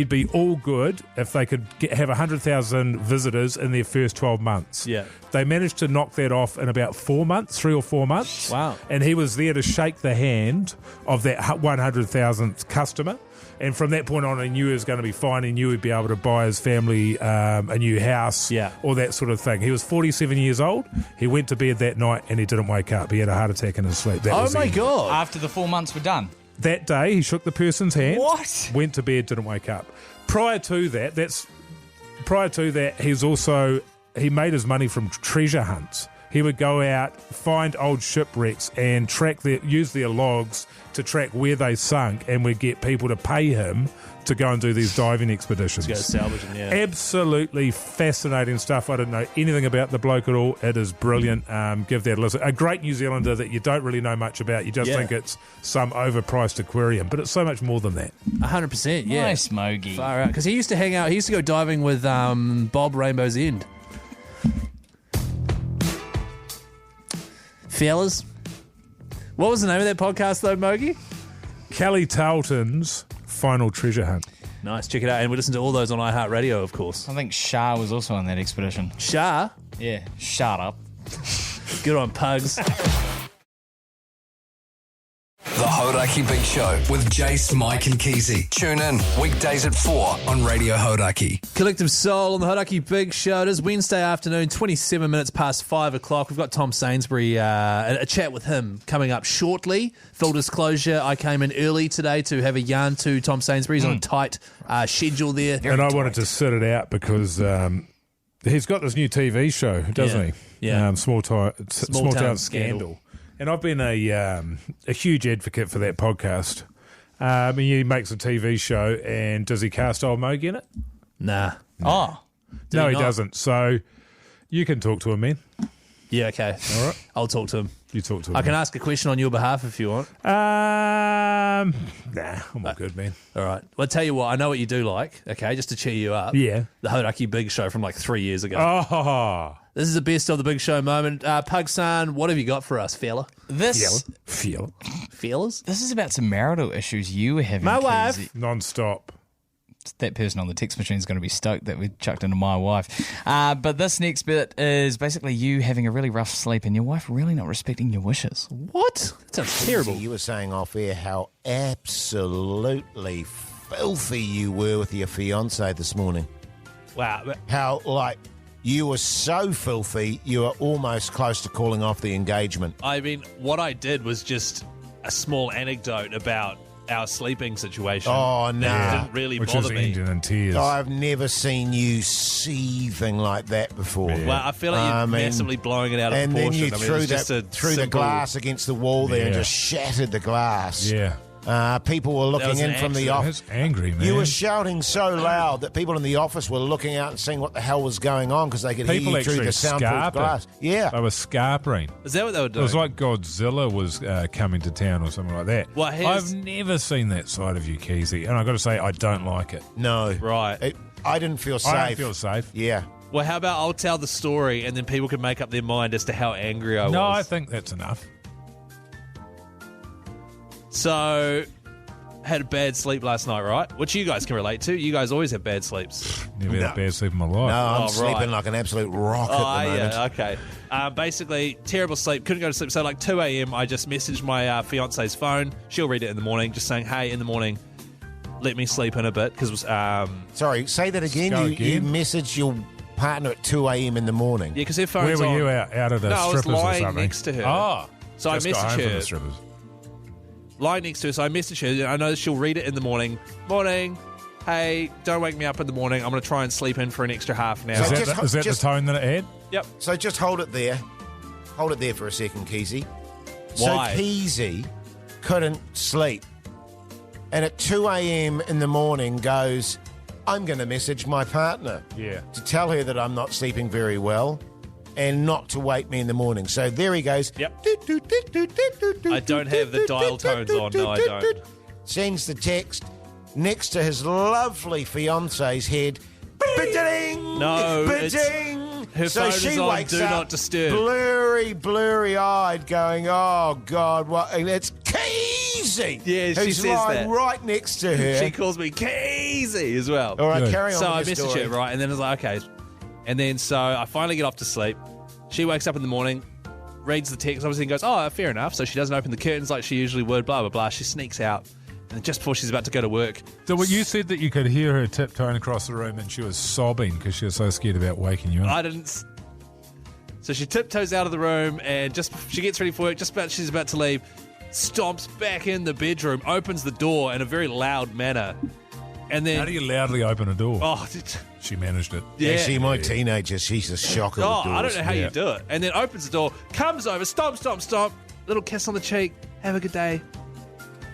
be all good if they could have 100,000 visitors in their first 12 months. Yeah. They managed to knock that off in about 4 months, 3 or 4 months. Wow. And he was there to shake the hand of that 100,000th customer. And from that point on, he knew he was going to be fine. He knew he'd be able to buy his family a new house, all that sort of thing. He was 47 years old. He went to bed that night and he didn't wake up. He had a heart attack in his sleep. That was the end. God. After the 4 months were done. That day, he shook the person's hand. What? Went to bed, didn't wake up. Prior to that, he made his money from treasure hunts. He would go out, find old shipwrecks and use their logs to track where they sunk, and would get people to pay him to go and do these diving expeditions. To go salvage them, yeah. Absolutely fascinating stuff. I don't know anything about the bloke at all. It is brilliant. Give that a listen. A great New Zealander that you don't really know much about. You just think it's some overpriced aquarium, but it's so much more than that. 100%, yeah. Nice, Mogi. Far out. Because he used to hang out, he used to go diving with Bob Rainbow's End. Fellas, what was the name of that podcast though, Mogi? Kelly Tarleton's Final Treasure Hunt. Nice, check it out. And we listen to all those on iHeartRadio, of course. I think Shah was also on that expedition. Shah? Yeah, shut up. Good on Pugs. The Hauraki Big Show with Jace, Mike and Keyzie. Tune in weekdays at 4 on Radio Hauraki. Collective Soul on the Hauraki Big Show. It is Wednesday afternoon, 27 minutes past 5 o'clock. We've got Tom Sainsbury, a chat with him coming up shortly. Full disclosure, I came in early today to have a yarn to Tom Sainsbury. He's on a tight schedule there. And I wanted to sit it out because he's got this new TV show, doesn't he? Yeah. Small Town Scandal. And I've been a huge advocate for that podcast. He makes a TV show, and does he cast old Mogi in it? Nah. Oh. No, he doesn't. So you can talk to him, man. Yeah, okay. All right. I'll talk to him. You talk to him. I can ask a question on your behalf if you want. Nah, I'm all good, man. All right. Well, I'll tell you what, I know what you do like, okay, just to cheer you up. Yeah. The Hauraki Big Show from like 3 years ago. Oh. This is the best of the Big Show moment. Pug-san, what have you got for us, fella? Feel. Fellas? This is about some marital issues you were having. My Keyzie. wife. Non-stop. That person on the text machine is going to be stoked that we chucked into my wife. But this next bit is basically you having a really rough sleep and your wife really not respecting your wishes. What? That sounds terrible. You were saying off air how absolutely filthy you were with your fiancé this morning. Wow. How, you were so filthy, you were almost close to calling off the engagement. I mean, what I did was just a small anecdote about our sleeping situation. Oh, no. It didn't really Which bother is me. ending in tears. I've never seen you seething like that before. Yeah. Well, I feel like you're massively blowing it out of and proportion. then you threw the glass against the wall there and just shattered the glass. Yeah. People were looking in from the office. That's angry, man. You were shouting so loud that people in the office were looking out and seeing what the hell was going on because they could hear you through the soundproof glass. Yeah. They were scarpering. Is that what they were doing? It was like Godzilla was coming to town or something like that. Well, I've never seen that side of you, Keyzie, and I've got to say, I don't like it. No. Right. I didn't feel safe. I don't feel safe. Yeah. Well, how about I'll tell the story and then people can make up their mind as to how angry I was. No, I think that's enough. So, had a bad sleep last night, right? Which you guys can relate to. You guys always have bad sleeps. Never had a bad sleep in my life. No, I'm sleeping like an absolute rock at the moment. Yeah, okay. Basically, terrible sleep. Couldn't go to sleep. So, 2 a.m., I just messaged my fiance's phone. She'll read it in the morning, just saying, hey, in the morning, let me sleep in a bit. Because Sorry, say that again. You messaged your partner at 2 a.m. in the morning. Yeah, because her phone's Where were on. you out at a No, I was strippers or lying something? next to her. Oh. So Just I got home message from her. the strippers. Lying next to her, so I message her. I know she'll read it in the morning. Morning. Hey, don't wake me up in the morning. I'm going to try and sleep in for an extra half an hour. Is that the tone that it had? Yep. So just hold it there. Hold it there for a second, Keyzie. Why? So Keyzie couldn't sleep. And at 2 a.m. in the morning goes, I'm going to message my partner to tell her that I'm not sleeping very well and not to wake me in the morning. So there he goes. Yep. I don't have the dial tones on. No, I don't. Sends the text next to his lovely fiance's head. Ba-ding! No, Ba-ding! her So phone she is on wakes Do up Not Disturb. blurry-eyed going, oh, God, what? And it's Keyzie! Yeah, she who's says lying that. right next to her. She calls me Keyzie as well. All right, carry on So I with your message story. her, right, and then it's like, okay. And then so I finally get off to sleep. She wakes up in the morning, reads the text, obviously, and goes, oh, fair enough. So she doesn't open the curtains like she usually would, blah, blah, blah. She sneaks out. And just before she's about to go to work. So what you said that you could hear her tiptoeing across the room and she was sobbing because she was so scared about waking you up. I didn't. So she tiptoes out of the room and just she gets ready for work. She's about to leave, stomps back in the bedroom, opens the door in a very loud manner, and then How do you loudly open a door? Oh, she managed it. Yeah. Actually, my teenager, she's a shocker with doors. I don't know how you do it. And then opens the door, comes over, stomp, stomp, stomp, little kiss on the cheek. Have a good day.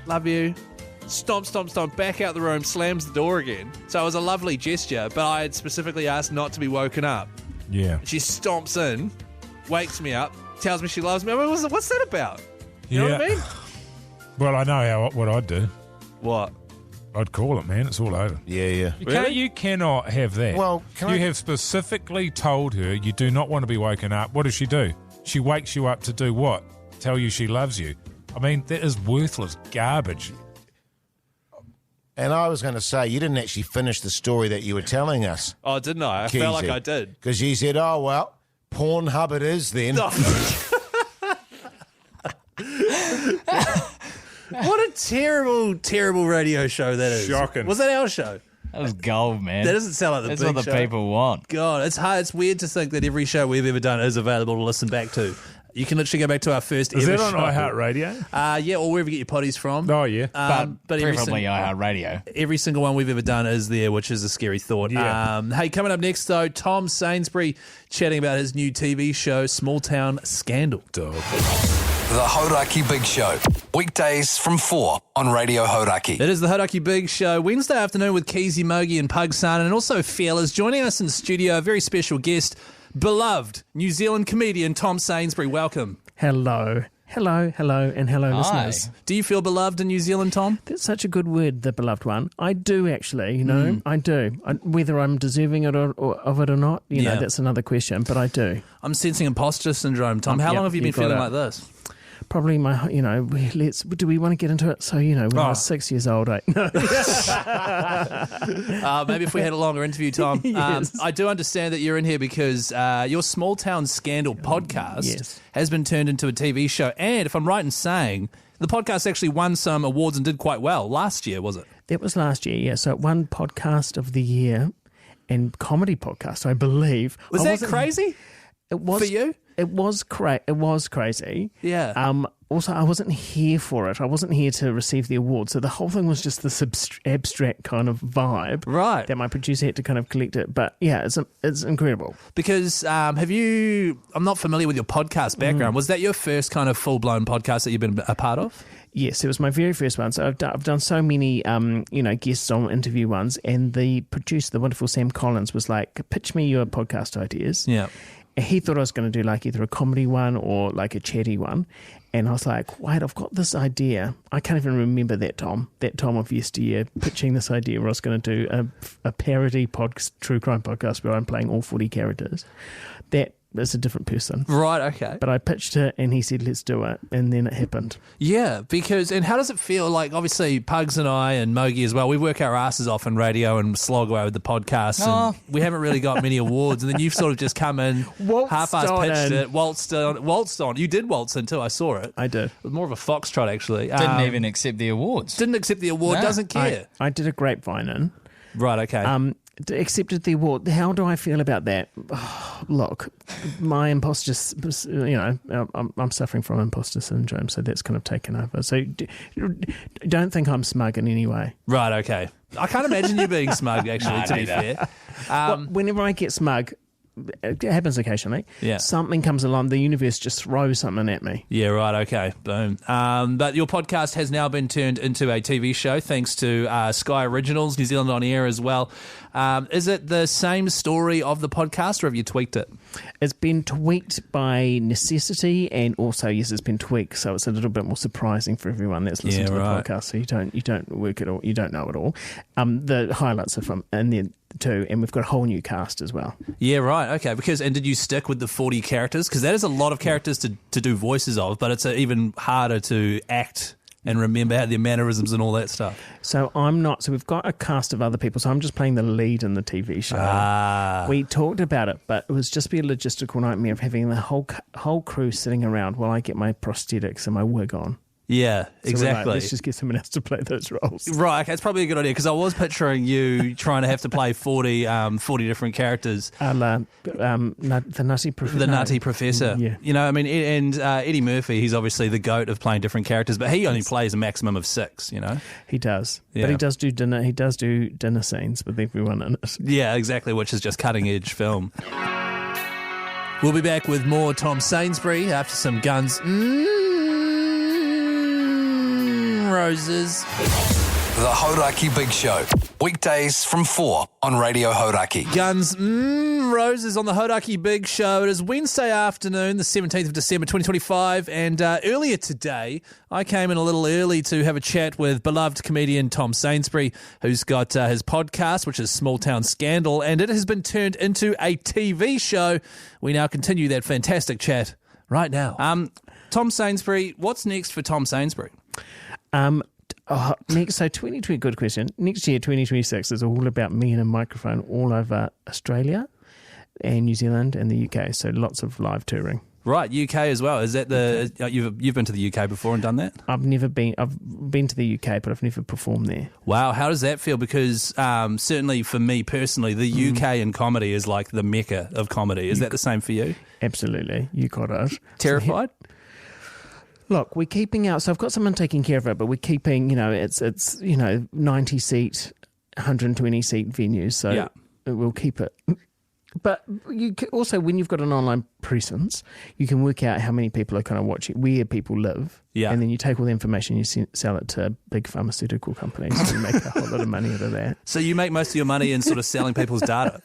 Love you. Stomp, stomp, stomp, back out the room, slams the door again. So it was a lovely gesture, but I had specifically asked not to be woken up. Yeah. She stomps in, wakes me up, tells me she loves me. I mean, what's that about? You know what I mean? Well, I know what I'd do. What? I'd call it, man. It's all over. Yeah. You cannot have that. Well, you have specifically told her you do not want to be woken up. What does she do? She wakes you up to do what? Tell you she loves you. I mean, that is worthless garbage. And I was going to say, you didn't actually finish the story that you were telling us. Oh, didn't I? I felt like I did. Because you said, oh, well, Pornhub it is then. What a terrible, terrible radio show that is. Shocking. Was that our show? That was gold, man. That doesn't sound like the That's big what the show. people want. God, it's hard. It's weird to think that every show we've ever done is available to listen back to. You can literally go back to our first Is ever that on show. iHeartRadio? Yeah, or wherever you get your potties from. Oh, yeah. But every Preferably iHeartRadio. Every single one we've ever done is there, which is a scary thought. Yeah. Hey, coming up next, though, Tom Sainsbury chatting about his new TV show, Small Town Scandal. The Hauraki Big Show. Weekdays from 4 on Radio Hauraki. It is the Hauraki Big Show, Wednesday afternoon with Keyzie, Mogi and Pugs, and also Fearless. Joining us in the studio, a very special guest, beloved New Zealand comedian Tom Sainsbury. Welcome. Hello, and hello, listeners. Do you feel beloved in New Zealand, Tom? That's such a good word, the beloved one. I do actually, I do. Whether I'm deserving of it or not, you know, that's another question, but I do. I'm sensing imposter syndrome, Tom. How long have you been feeling like this? Probably do we want to get into it? So, when I was 6 years old, No. Maybe if we had a longer interview, Tom. Yes. I do understand that you're in here because your Small Town Scandal podcast has been turned into a TV show. And if I'm right in saying, the podcast actually won some awards and did quite well last year, was it? That was last year, yeah. So it won Podcast of the Year and Comedy Podcast, I believe. Was that crazy? It was for you. It was crazy. Yeah. Also, I wasn't here for it. I wasn't here to receive the award. So the whole thing was just this abstract kind of vibe, right? That my producer had to kind of collect it. But yeah, it's incredible. Because I'm not familiar with your podcast background. Was that your first kind of full blown podcast that you've been a part of? Yes, it was my very first one. So I've done so many, guests on interview ones, and the producer, the wonderful Sam Collins, was like, "Pitch me your podcast ideas." Yeah. He thought I was going to do like either a comedy one or like a chatty one. And I was like, wait, I've got this idea. I can't even remember that Tom of yesteryear, pitching this idea where I was going to do a parody true crime podcast where I'm playing all 40 characters. That is a different person. Right, okay. But I pitched it and he said, let's do it. And then it happened. Yeah, and how does it feel? Like, obviously, Pugs and I and Mogi as well, we work our asses off in radio and slog away with the podcast. And we haven't really got many awards. And then you've sort of just come in, half-assed pitched it, waltzed on. You did waltz in too, I saw it. I did. It was more of a foxtrot, actually. Didn't even accept the awards. Didn't accept the award, doesn't care. I did a grapevine in. Right, okay. accepted the award. How do I feel about that? Oh, look, my imposter, I'm suffering from imposter syndrome, so that's kind of taken over. So don't think I'm smug in any way. Right, okay. I can't imagine you being smug, actually, to be fair. Whenever I get smug, it happens occasionally. Yeah. Something comes along, the universe just throws something at me. Yeah, right, okay. Boom. But your podcast has now been turned into a TV show thanks to Sky Originals, New Zealand On Air as well. Is it the same story of the podcast, or have you tweaked it? It's been tweaked by necessity, and also, yes, it's been tweaked, so it's a little bit more surprising for everyone that's listening to the podcast. So you don't work it all, you don't know it all. The highlights are from in there too, and we've got a whole new cast as well. Yeah, right, okay. And did you stick with the 40 characters? Because that is a lot of characters to do voices of, but it's even harder to act and remember their mannerisms and all that stuff. So we've got a cast of other people, so I'm just playing the lead in the TV show. We talked about it, but it was just be a logistical nightmare of having the whole crew sitting around while I get my prosthetics and my wig on. Yeah, exactly. Let's just get someone else to play those roles. Right, okay, it's probably a good idea, because I was picturing you trying to have to play 40 different characters. The Nutty Professor. The Nutty Professor. Yeah. You know, I mean, and Eddie Murphy, he's obviously the goat of playing different characters, but he only plays a maximum of 6, you know? He does. Yeah. But he does do dinner scenes with everyone in it. Yeah, exactly, which is just cutting-edge film. We'll be back with more Tom Sainsbury after some Guns Roses. The Hauraki Big Show. Weekdays from 4 on Radio Hauraki. Guns Roses on the Hauraki Big Show. It is Wednesday afternoon, the 17th of December 2025, and earlier today I came in a little early to have a chat with beloved comedian Tom Sainsbury, who's got his podcast, which is Small Town Scandal, and it has been turned into a TV show. We now continue that fantastic chat right now. Tom Sainsbury, what's next for Tom Sainsbury? Next, so 2020, good question. Next year, 2026, is all about me and a microphone all over Australia and New Zealand and the UK. So lots of live touring. Right, UK as well. Is that you've been to the UK before and done that? I've been to the UK, but I've never performed there. Wow, how does that feel? Because certainly for me personally, the UK in comedy is like the mecca of comedy. Is that the same for you? Absolutely, you got it. Terrified? Look, we're keeping out. So I've got someone taking care of it, but we're keeping. It's 90 seat, 120 seat venues. So we'll keep it. But you also, when you've got an online presence, you can work out how many people are kind of watching, where people live, and then you take all the information, you sell it to big pharmaceutical companies, and you make a whole lot of money out of that. So you make most of your money in sort of selling people's data.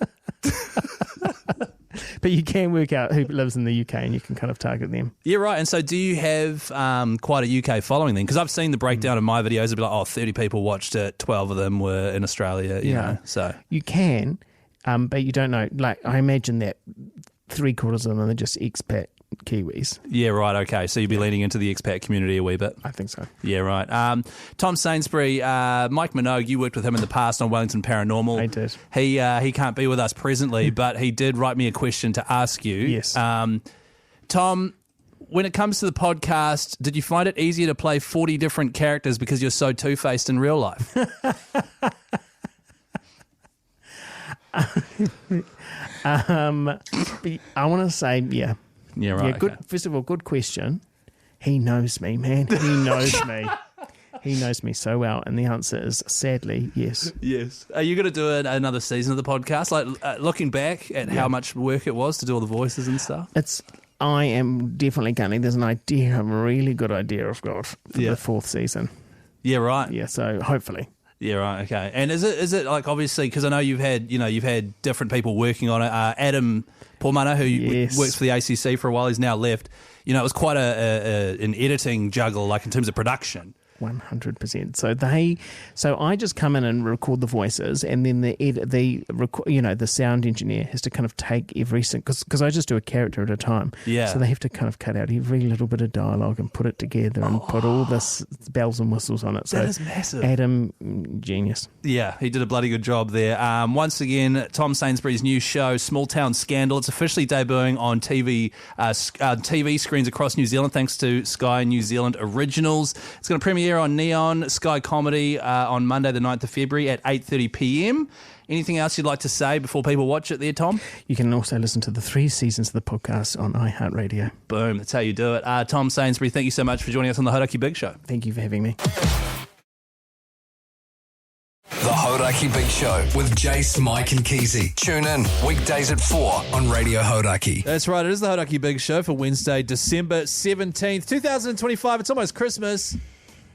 But you can work out who lives in the UK and you can kind of target them. Yeah, right. And so do you have quite a UK following then? Because I've seen the breakdown of my videos. It'd be like, 30 people watched it, 12 of them were in Australia, you know. So you can, but you don't know. Like, I imagine that 3/4 of them are just expat Kiwis. Yeah, right, okay. So you'd be leaning into the expat community a wee bit. I think so. Yeah, right. Tom Sainsbury, Mike Minogue, you worked with him in the past on Wellington Paranormal. I did. He can't be with us presently, but he did write me a question to ask you. Yes. Tom, when it comes to the podcast, did you find it easier to play 40 different characters because you're so two-faced in real life? I want to say, yeah. Yeah, right. Yeah, good. Okay. First of all, good question. He knows me, man. He knows me. He knows me so well. And the answer is, sadly, yes. Yes. Are you going to do another season of the podcast? Like, looking back at how much work it was to do all the voices and stuff? I am definitely going. There's an idea, a really good idea I've got for the 4th season. Yeah, right. Yeah, so hopefully. Yeah, right. Okay. And is it like, obviously, because I know you've had different people working on it. Adam Pormana, who works for the ACC for a while, he's now left. You know, it was quite an editing juggle, like in terms of production. 100%. So I just come in and record the voices, and then the sound engineer has to kind of take every because I just do a character at a time. Yeah. So they have to kind of cut out every little bit of dialogue and put it together and put all this bells and whistles on it. So that is massive. Adam, genius. Yeah, he did a bloody good job there. Once again, Tom Sainsbury's new show, Small Town Scandal. It's officially debuting on TV screens across New Zealand, thanks to Sky New Zealand Originals. It's going to premiere premiere on Neon Sky Comedy on Monday the 9th of February at 8:30 p.m. Anything else you'd like to say before people watch it there, Tom? You can also listen to the 3 seasons of the podcast on iHeartRadio. Boom, that's how you do it. Tom Sainsbury, thank you so much for joining us on the Hauraki Big Show. Thank you for having me. The Hauraki Big Show with Jace, Mike and Keyzie. Tune in weekdays at 4 on Radio Hauraki. That's right, it is the Hauraki Big Show for Wednesday, December 17th, 2025. It's almost Christmas.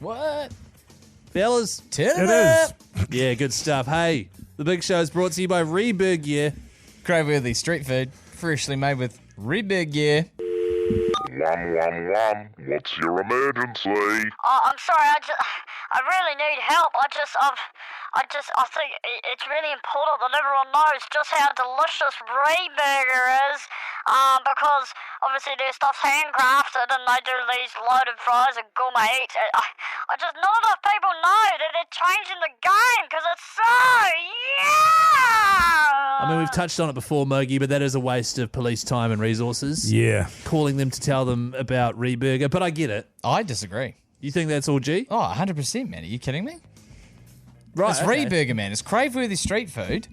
What? Fellas? Turn it up. Yeah, good stuff. Hey, the Big Show is brought to you by Reburg Gear. Crave-worthy street food, freshly made with Reburg Gear. What's your emergency? Oh, I'm sorry. I really need help. I think it's really important that everyone knows just how delicious Reburger is. Because obviously their stuff's handcrafted and they do these loaded fries and gourmet eats. I just not enough people know that they're changing the game because it's so I mean, we've touched on it before, Mogi, but that is a waste of police time and resources. Yeah. Calling them to tell them about Reburger, but I get it. I disagree. You think that's all G? Oh, 100%, man. Are you kidding me? Right. It's Reburger, man. It's crave-worthy street food.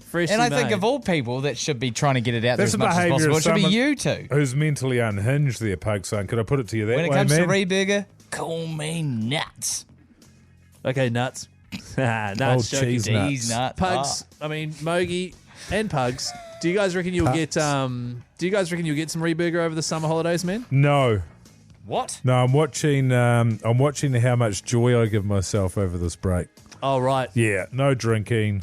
Freshly and I think made. of all people that should be trying to get it out there That's as the much as behaviour possible, of it should be someone you two. Who's mentally unhinged there, Pug son. Could I put it to you that When it way, comes man? to Reburger, call me nuts. Okay, nuts. Nuts. Old joking. cheese nuts. nuts. Pugs. I mean, Mogi and Pugs. Do you guys reckon you'll get? Do you guys reckon you'll get some Reburger over the summer holidays, man? No. What? No, I'm watching how much joy I give myself over this break. Oh, right. Yeah, no drinking,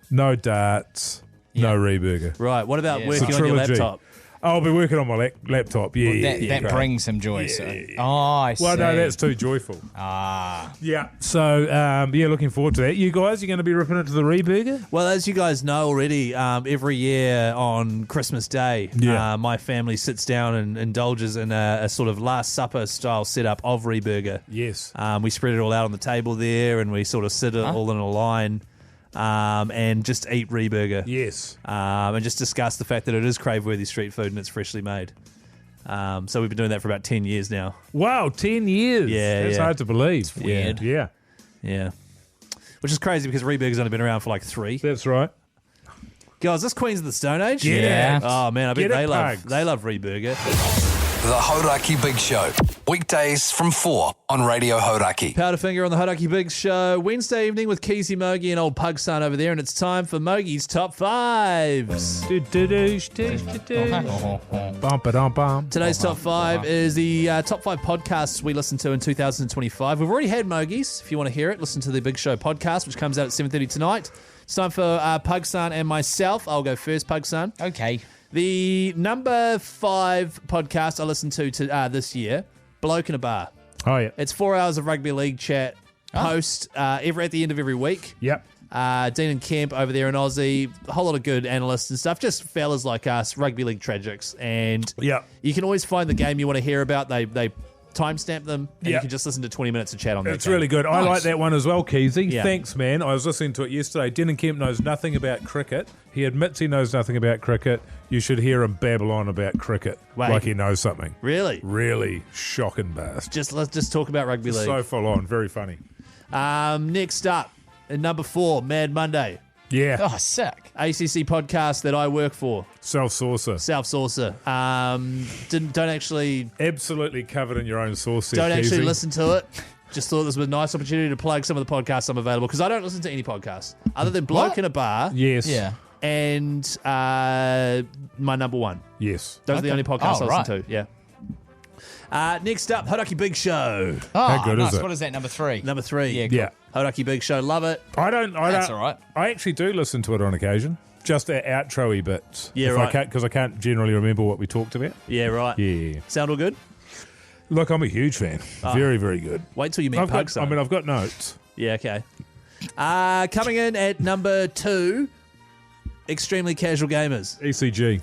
no darts, no Reburger. Right. What about Yeah, working it's a on your trilogy. laptop? I'll be working on my laptop. Yeah, Well, that great. brings some joy. So. Oh, I see. Well, no, that's too joyful. Yeah. So, looking forward to that. You guys, you're going to be ripping into the Reburger? Well, as you guys know already, every year on Christmas Day, my family sits down and indulges in a sort of Last Supper style setup of Reburger. Yes. We spread it all out on the table there, and we sort of sit it all in a line. And just eat Reburger. Yes. And just discuss the fact that it is crave-worthy street food and it's freshly made. So we've been doing that for about 10 years now. Wow, 10 years. Yeah, That's hard to believe. It's weird. Yeah. Yeah. Which is crazy because Reburger's only been around for like 3. That's right. Guys, this Queens of the Stone Age? Yeah. Oh, man, I bet Get it, they love Reburger. The Hauraki Big Show. Weekdays from 4 on Radio Hauraki. Powderfinger on the Hauraki Big Show. Wednesday evening with Keyzie, Mogi and old Pug Son over there, and it's time for Mogi's Top 5s. Today's Top 5 is the Top 5 podcasts we listened to in 2025. We've already had Mogi's. If you want to hear it, listen to the Big Show podcast, which comes out at 7:30 tonight. It's time for Pug Son and myself. I'll go first, Pug Son. Okay. The number 5 podcast I listened to this year, Bloke in a Bar. Oh, yeah. It's 4 hours of rugby league chat post at the end of every week. Yep. Dean and Kemp over there in Aussie, a whole lot of good analysts and stuff, just fellas like us, rugby league tragics. And you can always find the game you want to hear about. They timestamp them, and you can just listen to 20 minutes of chat on that. It's really good. I like that one as well, Keyzie. Yeah. Thanks, man. I was listening to it yesterday. Dean Kemp knows nothing about cricket. He admits he knows nothing about cricket. You should hear him babble on about cricket like he knows something. Really? Really shocking bastard. Let's just talk about rugby league. So full on. Very funny. Next up, at number 4, Mad Monday. Yeah. Oh, sick. ACC podcast that I work for. South Saucer. Don't actually... Absolutely covered in your own sauce there, Don't actually Keyzie. listen to it. Just thought this was a nice opportunity to plug some of the podcasts I'm available, because I don't listen to any podcasts other than Bloke in a Bar. Yes. Yeah. And my number 1. Yes. Those are the only podcasts I listen right. to. Yeah. Next up, Hauraki Big Show. Oh, How good nice. is it? What is that, number 3? Number 3. Yeah, cool. Yeah. Hauraki Big Show. Love it. That's all right. I actually do listen to it on occasion. Just the outro-y bits. Yeah, right. Because I can't generally remember what we talked about. Yeah, right. Yeah. Sound all good? Look, I'm a huge fan. Very, very good. Wait till you meet Pugs. I've got notes. Yeah, okay. Coming in at number 2, Extremely Casual Gamers, ECG.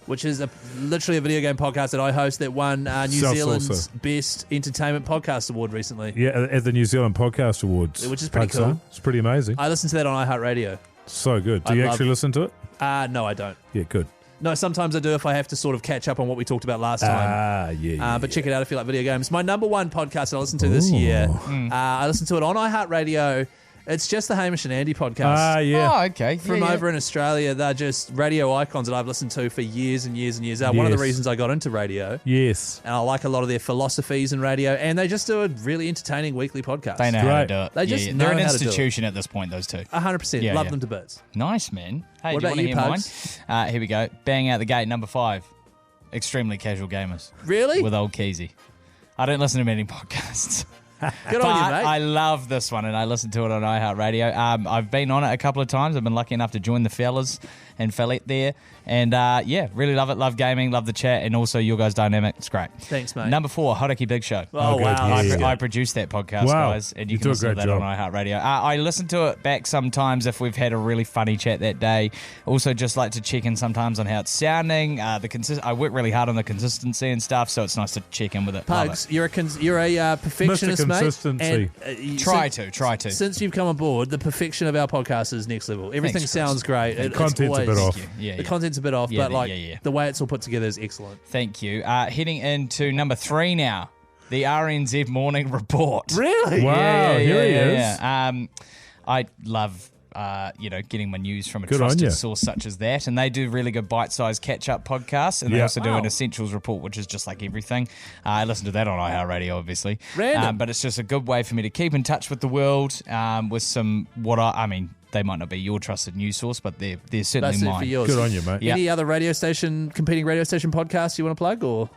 which is literally a video game podcast that I host that won New South Zealand's Saucer. Best Entertainment Podcast Award recently. Yeah, at the New Zealand Podcast Awards. Which is pretty Pug Son. cool. It's pretty amazing. I listen to that on iHeartRadio. So good. Do you actually listen to it? No, I don't. Yeah, good. No, sometimes I do if I have to sort of catch up on what we talked about last time. But check it out if you like video games. My number one podcast I listened to this year, I listened to it on iHeartRadio. It's just the Hamish and Andy podcast. Oh, okay. From over in Australia, they're just radio icons that I've listened to for years and years and years. One of the reasons I got into radio. Yes. And I like a lot of their philosophies in radio, and they just do a really entertaining weekly podcast. They know how to do it. They just know They're an how to do it. institution at this point, those two. 100%. Love them to bits. Nice, man. Hey, What do you about want to you, hear Pugs? mine? Here we go. Bang out the gate, number 5. Extremely Casual Gamers. Really? With old Keyzie. I don't listen to many podcasts. Good on you, mate. I love this one, and I listen to it on iHeartRadio. I've been on it a couple of times. I've been lucky enough to join the fellas and fellette there. And, really love it. Love gaming, love the chat, and also your guys' dynamic. It's great. Thanks, mate. Number 4, Hauraki Big Show. Oh, wow. I produced that podcast, guys, and you can do a listen to great that job. on iHeartRadio. I listen to it back sometimes if we've had a really funny chat that day. Also, just like to check in sometimes on how it's sounding. I work really hard on the consistency and stuff, so it's nice to check in with it. Love Pugs, it. you're a perfectionist, Mr. mate. Consistency. And, Try to. Since you've come on board, the perfection of our podcast is next level. Everything Thanks, sounds great. The content's a bit off. The content's a bit off, but the way it's all put together is excellent. Thank you. Heading into number 3 now. The RNZ Morning Report. Really? Wow, here he is. I love, getting my news from a Good on ya. trusted source such as that. And they do really good bite-sized catch-up podcasts. And they also do an Essentials Report, which is just like everything. I listen to that on iHeartRadio, obviously. Random. But it's just a good way for me to keep in touch with the world with some, they might not be your trusted news source, but they're certainly That's it mine. for yours. Good on you, mate. Yeah. Any other competing radio station podcasts you want to plug, or?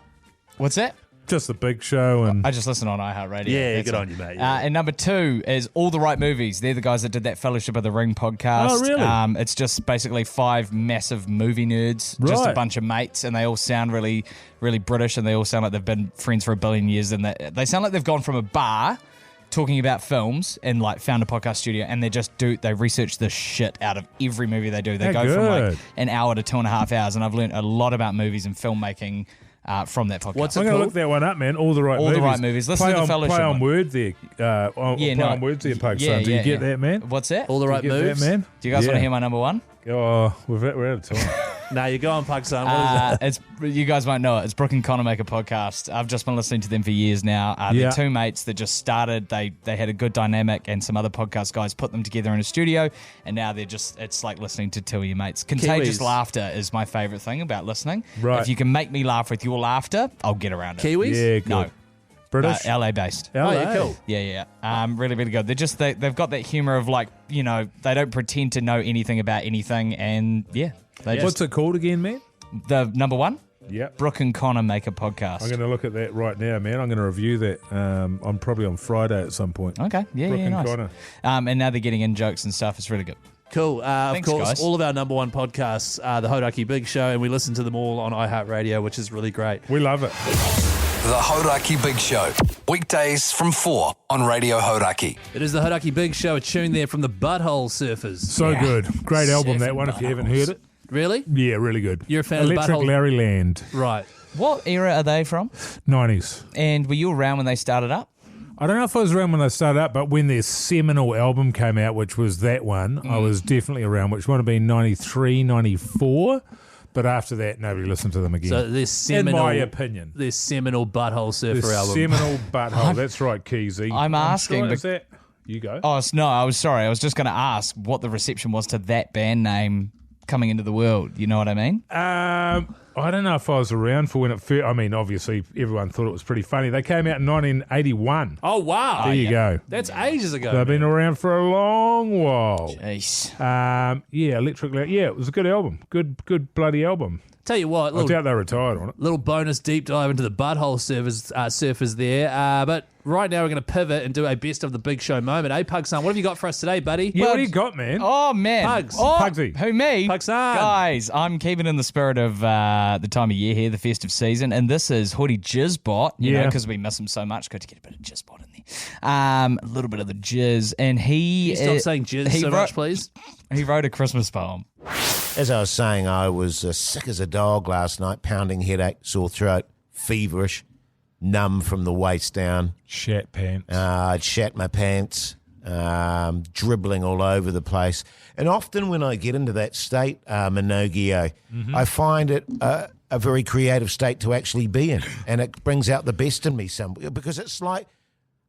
What's that? Just the Big Show. And I just listen on iHeartRadio. Yeah, That's good all. on you, mate. And number 2 is All the Right Movies. They're the guys that did that Fellowship of the Ring podcast. Oh, really? It's just basically 5 massive movie nerds, just a Right. bunch of mates, and they all sound really, really British, and they all sound like they've been friends for a billion years, and they sound like they've gone from a bar talking about films and like found a podcast studio, and they research the shit out of every movie they do. They Yeah, go from like good. an hour to 2.5 hours, and I've learned a lot about movies and filmmaking from that podcast. What's I'm it going to called? look that one up, man. All the right All movies. the right movies. Listen to the Fellowship Play on one. word there. On words there, Pug. Yeah, Do you yeah, get yeah. that, man? What's that? All the right Do you get moves. that, man? Do you guys want Yeah. to hear my number 1? Oh, we're out of time. Nah, you go on, Pug, son. What is it? You guys won't know it. It's Brooke and Connor make a podcast. I've just been listening to them for years now. Yeah. They're 2 mates that just started. They had a good dynamic, and some other podcast guys put them together in a studio, and now it's like listening to 2 of your mates. Contagious Kiwis. laughter is my favourite thing about listening. Right. If you can make me laugh with your laughter, I'll get around it. Kiwis? Yeah, good. No. British? LA based. LA. Oh, yeah, cool. Yeah. Really, really good. They've got that humour of like, they don't pretend to know anything about anything, and What's it called again, man? the number 1? Yep. Brooke and Connor make a podcast. I'm going to look at that right now, man. I'm going to review that. I'm probably on Friday at some point. Okay, yeah, Brooke and nice. Connor. And now they're getting in jokes and stuff. It's really good. Cool. Thanks, of course, guys. all of our number 1 podcasts are the Hauraki Big Show, and we listen to them all on iHeartRadio, which is really great. We love it. The Hauraki Big Show. Weekdays from 4 on Radio Hauraki. It is the Hauraki Big Show, a tune there from the Butthole Surfers. So good. Great album, that Surfing one, if you haven't buttholes. heard it. Really? Yeah, really good. You're a fan of Electric Butthole? Larry Land. Right. What era are they from? 90s. And were you around when they started up? I don't know if I was around when they started up, but when their seminal album came out, which was that one, I was definitely around, which would have been 93, 94. But after that, nobody listened to them again. So this seminal, in my opinion. this seminal Butthole Surfer The album. seminal butthole. That's right, Keyzie. I'm asking, Sure, is but- that... You go. Oh, no, I was sorry. I was just going to ask what the reception was to that band name coming into the world. You know what I mean? I don't know if I was around for when it first... I mean, obviously, everyone thought it was pretty funny. They came out in 1981. Oh, wow. There you go. That's ages ago. They've been around for a long while. Jeez. Yeah, Electric... Yeah, it was a good album. Good bloody album. Tell you what, I doubt they retired on it. little bonus deep dive into the Butthole surfers there. But right now we're going to pivot and do a best of the Big Show moment. Hey, Pugson, what have you got for us today, buddy? Yeah, what do you got, man? Oh, man. Pugs. Oh, Pugsy. Who, me? Pugson. Guys, I'm keeping in the spirit of the time of year here, the festive season, and this is Hoodie Jizzbot, you know, because we miss him so much. Good to get a bit of Jizzbot in there. A little bit of the jizz, and he... Stop saying jizz so much, please. He wrote a Christmas poem. As I was saying, I was sick as a dog last night, pounding headache, sore throat, feverish, numb from the waist down. Shat pants. I'd shat my pants. dribbling all over the place. And often when I get into that state, Minogue, I find it a very creative state to actually be in, and it brings out the best in me because it's like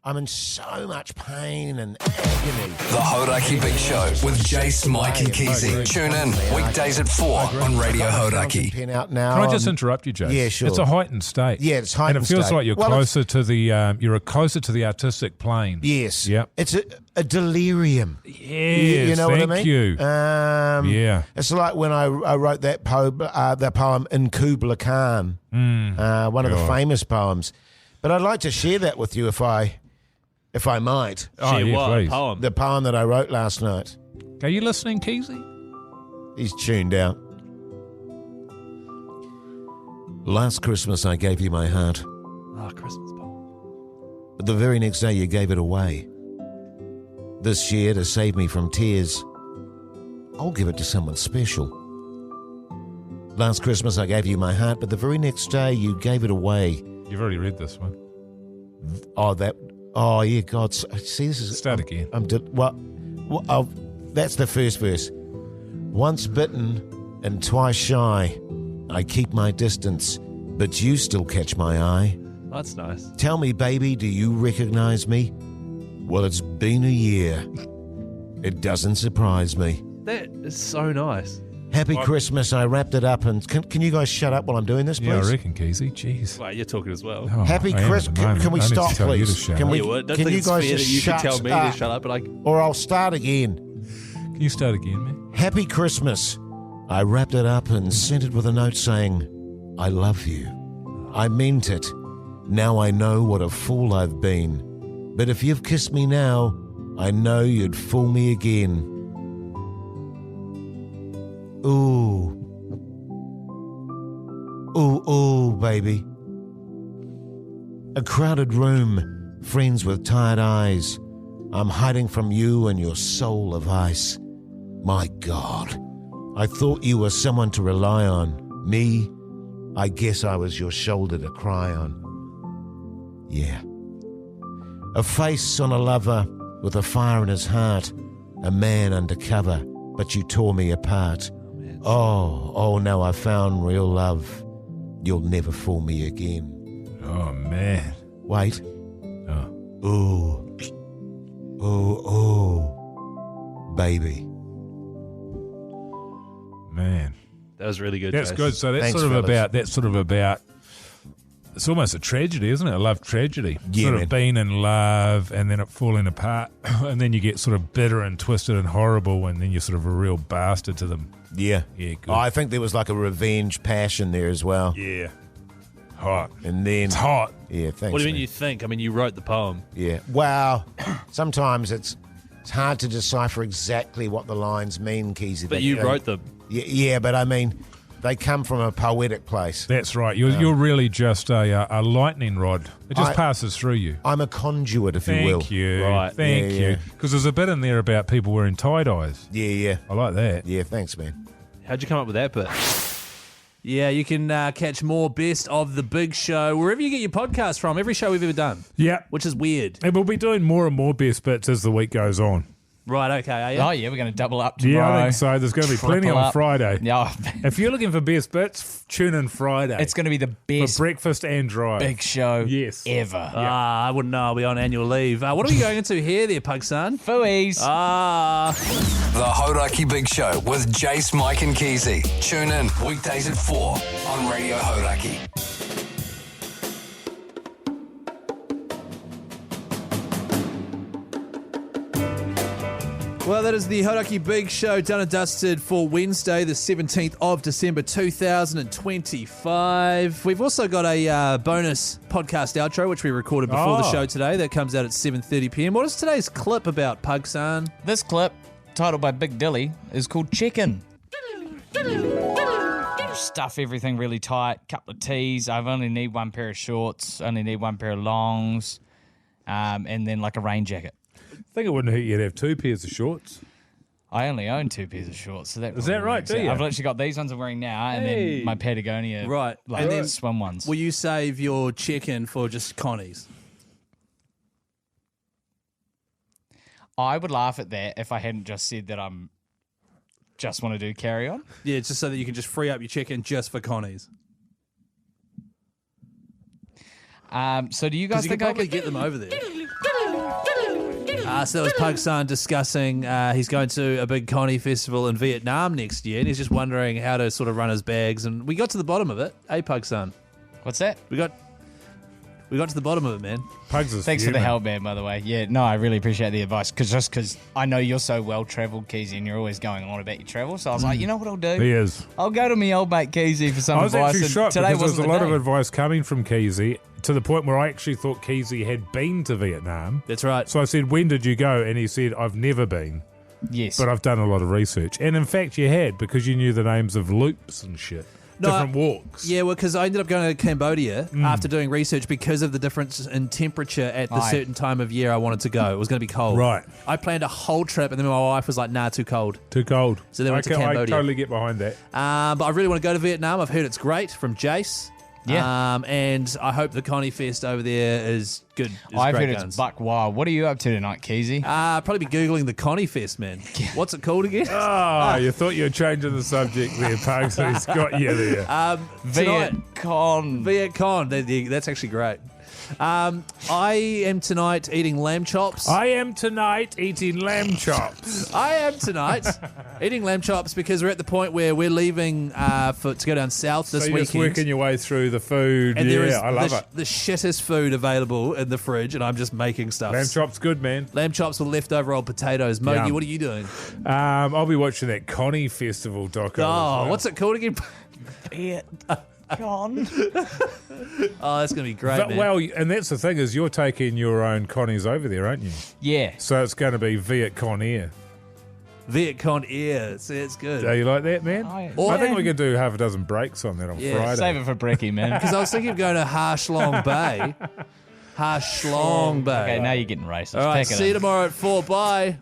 I'm in so much pain and agony. The Hauraki Big Show with Jace, Mike and Keyzie. Tune in weekdays at 4 on Radio Hauraki. Can I just interrupt you, Jace? Yeah, sure. It's a heightened state. Yeah, it's heightened and it feels state. like you're closer to the closer to the artistic plane. Yes. Yep. It's a delirium. Yes, you know what I mean? thank you. Yeah. It's like when I wrote that poem in Kubla Khan, one of the famous poems. But I'd like to share that with you if I might. Oh, yeah, please. Poem? The poem that I wrote last night. Are you listening, Keyzie? He's tuned out. Last Christmas I gave you my heart. Oh, Christmas poem. But the very next day you gave it away. This year, to save me from tears, I'll give it to someone special. Last Christmas I gave you my heart, but the very next day you gave it away. You've already read this one. Oh, yeah, God. See, this is... Start again. That's the first verse. Once bitten and twice shy, I keep my distance, but you still catch my eye. That's nice. Tell me, baby, do you recognize me? Well, it's been a year. It doesn't surprise me. That is so nice. Happy Christmas. I wrapped it up. And can you guys shut up while I'm doing this, please? Yeah, I reckon, Keyzie. Jeez. Well, you're talking as well. Oh, Happy Christmas. Can we stop, please? Can you guys just shut tell me up? to shut up, but Or I'll start again. Can you start again, man? Happy Christmas. I wrapped it up and sent it with a note saying, I love you. I meant it. Now I know what a fool I've been. But if you've kissed me now, I know you'd fool me again. Ooh. Ooh, ooh, baby. A crowded room, friends with tired eyes. I'm hiding from you and your soul of ice. My God, I thought you were someone to rely on. Me, I guess I was your shoulder to cry on. Yeah. A face on a lover with a fire in his heart. A man undercover, but you tore me apart. Oh, now I found real love. You'll never fool me again. Oh, man. Wait. Oh. Ooh. Ooh, ooh. Baby. Man. That was really good. That's Jace. good. So that's Thanks, sort of fellas. about it's almost a tragedy, isn't it? A love tragedy. Yeah, sort man. of being in love and then it falling apart and then you get sort of bitter and twisted and horrible and then you're sort of a real bastard to them. Yeah. Yeah, good. Oh, I think there was like a revenge passion there as well. Yeah. Hot. And then... It's hot. Yeah, thanks. What do you mean man. you think? I mean, you wrote the poem. Yeah. Well, sometimes it's hard to decipher exactly what the lines mean, Keyzie. But you wrote them. Yeah, but I mean, they come from a poetic place. That's right. You're really just a lightning rod. It just passes through you. I'm a conduit, if you will. Thank you. Right. Thank you. Because there's a bit in there about people wearing tie-dyes. Yeah. I like that. Yeah, thanks, man. How'd you come up with that bit? Yeah, you can catch more Best of the Big Show wherever you get your podcast from. Every show we've ever done. Yeah. Which is weird. And we'll be doing more and more best bits as the week goes on. Right, okay, are you? Oh, yeah, we're going to double up tomorrow. Yeah, I think so. There's going to be plenty Triple on up. Friday. Yeah. If you're looking for best bits, tune in Friday. It's going to be the best for breakfast and drive. big show Yes. ever. I wouldn't know. I'll be on annual leave. What are we going into here there, Pugson? Fooeyes. The Hauraki Big Show with Jace, Mike and Keyzie. Tune in weekdays at 4 on Radio Hauraki. Well, that is the Hauraki Big Show done and dusted for Wednesday, the 17th of December 2025. We've also got a bonus podcast outro, which we recorded before the show today. That comes out at 7:30 p.m. What is today's clip about, Pugsan? This clip, titled by Big Dilly, is called Chicken. Stuff everything really tight, couple of tees. I only need one pair of shorts, only need one pair of longs, and then like a rain jacket. I think it wouldn't hurt you to have two pairs of shorts. I only own two pairs of shorts, so that Is that right, do you? I've literally got these ones I'm wearing now, and then my Patagonia, Right. like And then swim ones. Will you save your chicken for just Connies? I would laugh at that if I hadn't just said that I'm just want to do carry on. Yeah, just so that you can just free up your check-in just for Connies. So do you guys You think can I probably could get them over there? So that was Pugsan discussing he's going to a big Connie festival in Vietnam next year, and he's just wondering how to sort of run his bags. And we got to the bottom of it. Hey, Pugsan. What's that? We got to the bottom of it, man. Pugs is Thanks for the help, man, by the way. Yeah, no, I really appreciate the advice. Because I know you're so well-travelled, Keyzie, and you're always going on about your travel. So I was like, you know what I'll do? He is. I'll go to me old mate Keyzie for some I was advice. actually and shocked today because wasn't there's a lot the of day. advice coming from Keyzie to the point where I actually thought Keyzie had been to Vietnam. That's right. So I said, when did you go? And he said, I've never been. Yes. But I've done a lot of research. And in fact, you had, because you knew the names of loops and shit. Different walks. Yeah, well, because I ended up going to Cambodia after doing research because of the difference in temperature at the certain time of year I wanted to go. It was going to be cold. Right. I planned a whole trip, and then my wife was like, nah, too cold. Too cold. So then we went to Cambodia. I totally get behind that. But I really want to go to Vietnam. I've heard it's great from Jace. Yeah. And I hope the Connie Fest over there is good. I've heard it's buck wild. What are you up to tonight, Keyzie? Probably be Googling the Connie Fest, man. What's it called again? You thought you were changing the subject there, Pugs. He's got you there. Vietcon. Vietcon. That's actually great. I am tonight eating lamb chops. I am tonight eating lamb chops. I am tonight eating lamb chops because we're at the point where we're leaving to go down south this so you're weekend. just working your way through the food. And there is I love it. the shittest food available in the fridge, and I'm just making stuff. Lamb chops, good, man. Lamb chops with leftover old potatoes. Mogi, what are you doing? I'll be watching that Connie Festival doco. What's it called again? Con. Oh, that's going to be great, But, man. well, and that's the thing is you're taking your own Connies over there, aren't you? Yeah. So it's going to be Vietcon Air. Vietcon Air. See, it's good. Do you like that, man? Oh, I think we can do half a dozen breaks on that on Friday. Save it for Brecky, man. Because I was thinking of going to Ha Shlong Bay. Ha Shlong Bay. Okay, now you're getting racist. All right, Pack it see you in. tomorrow at 4. Bye.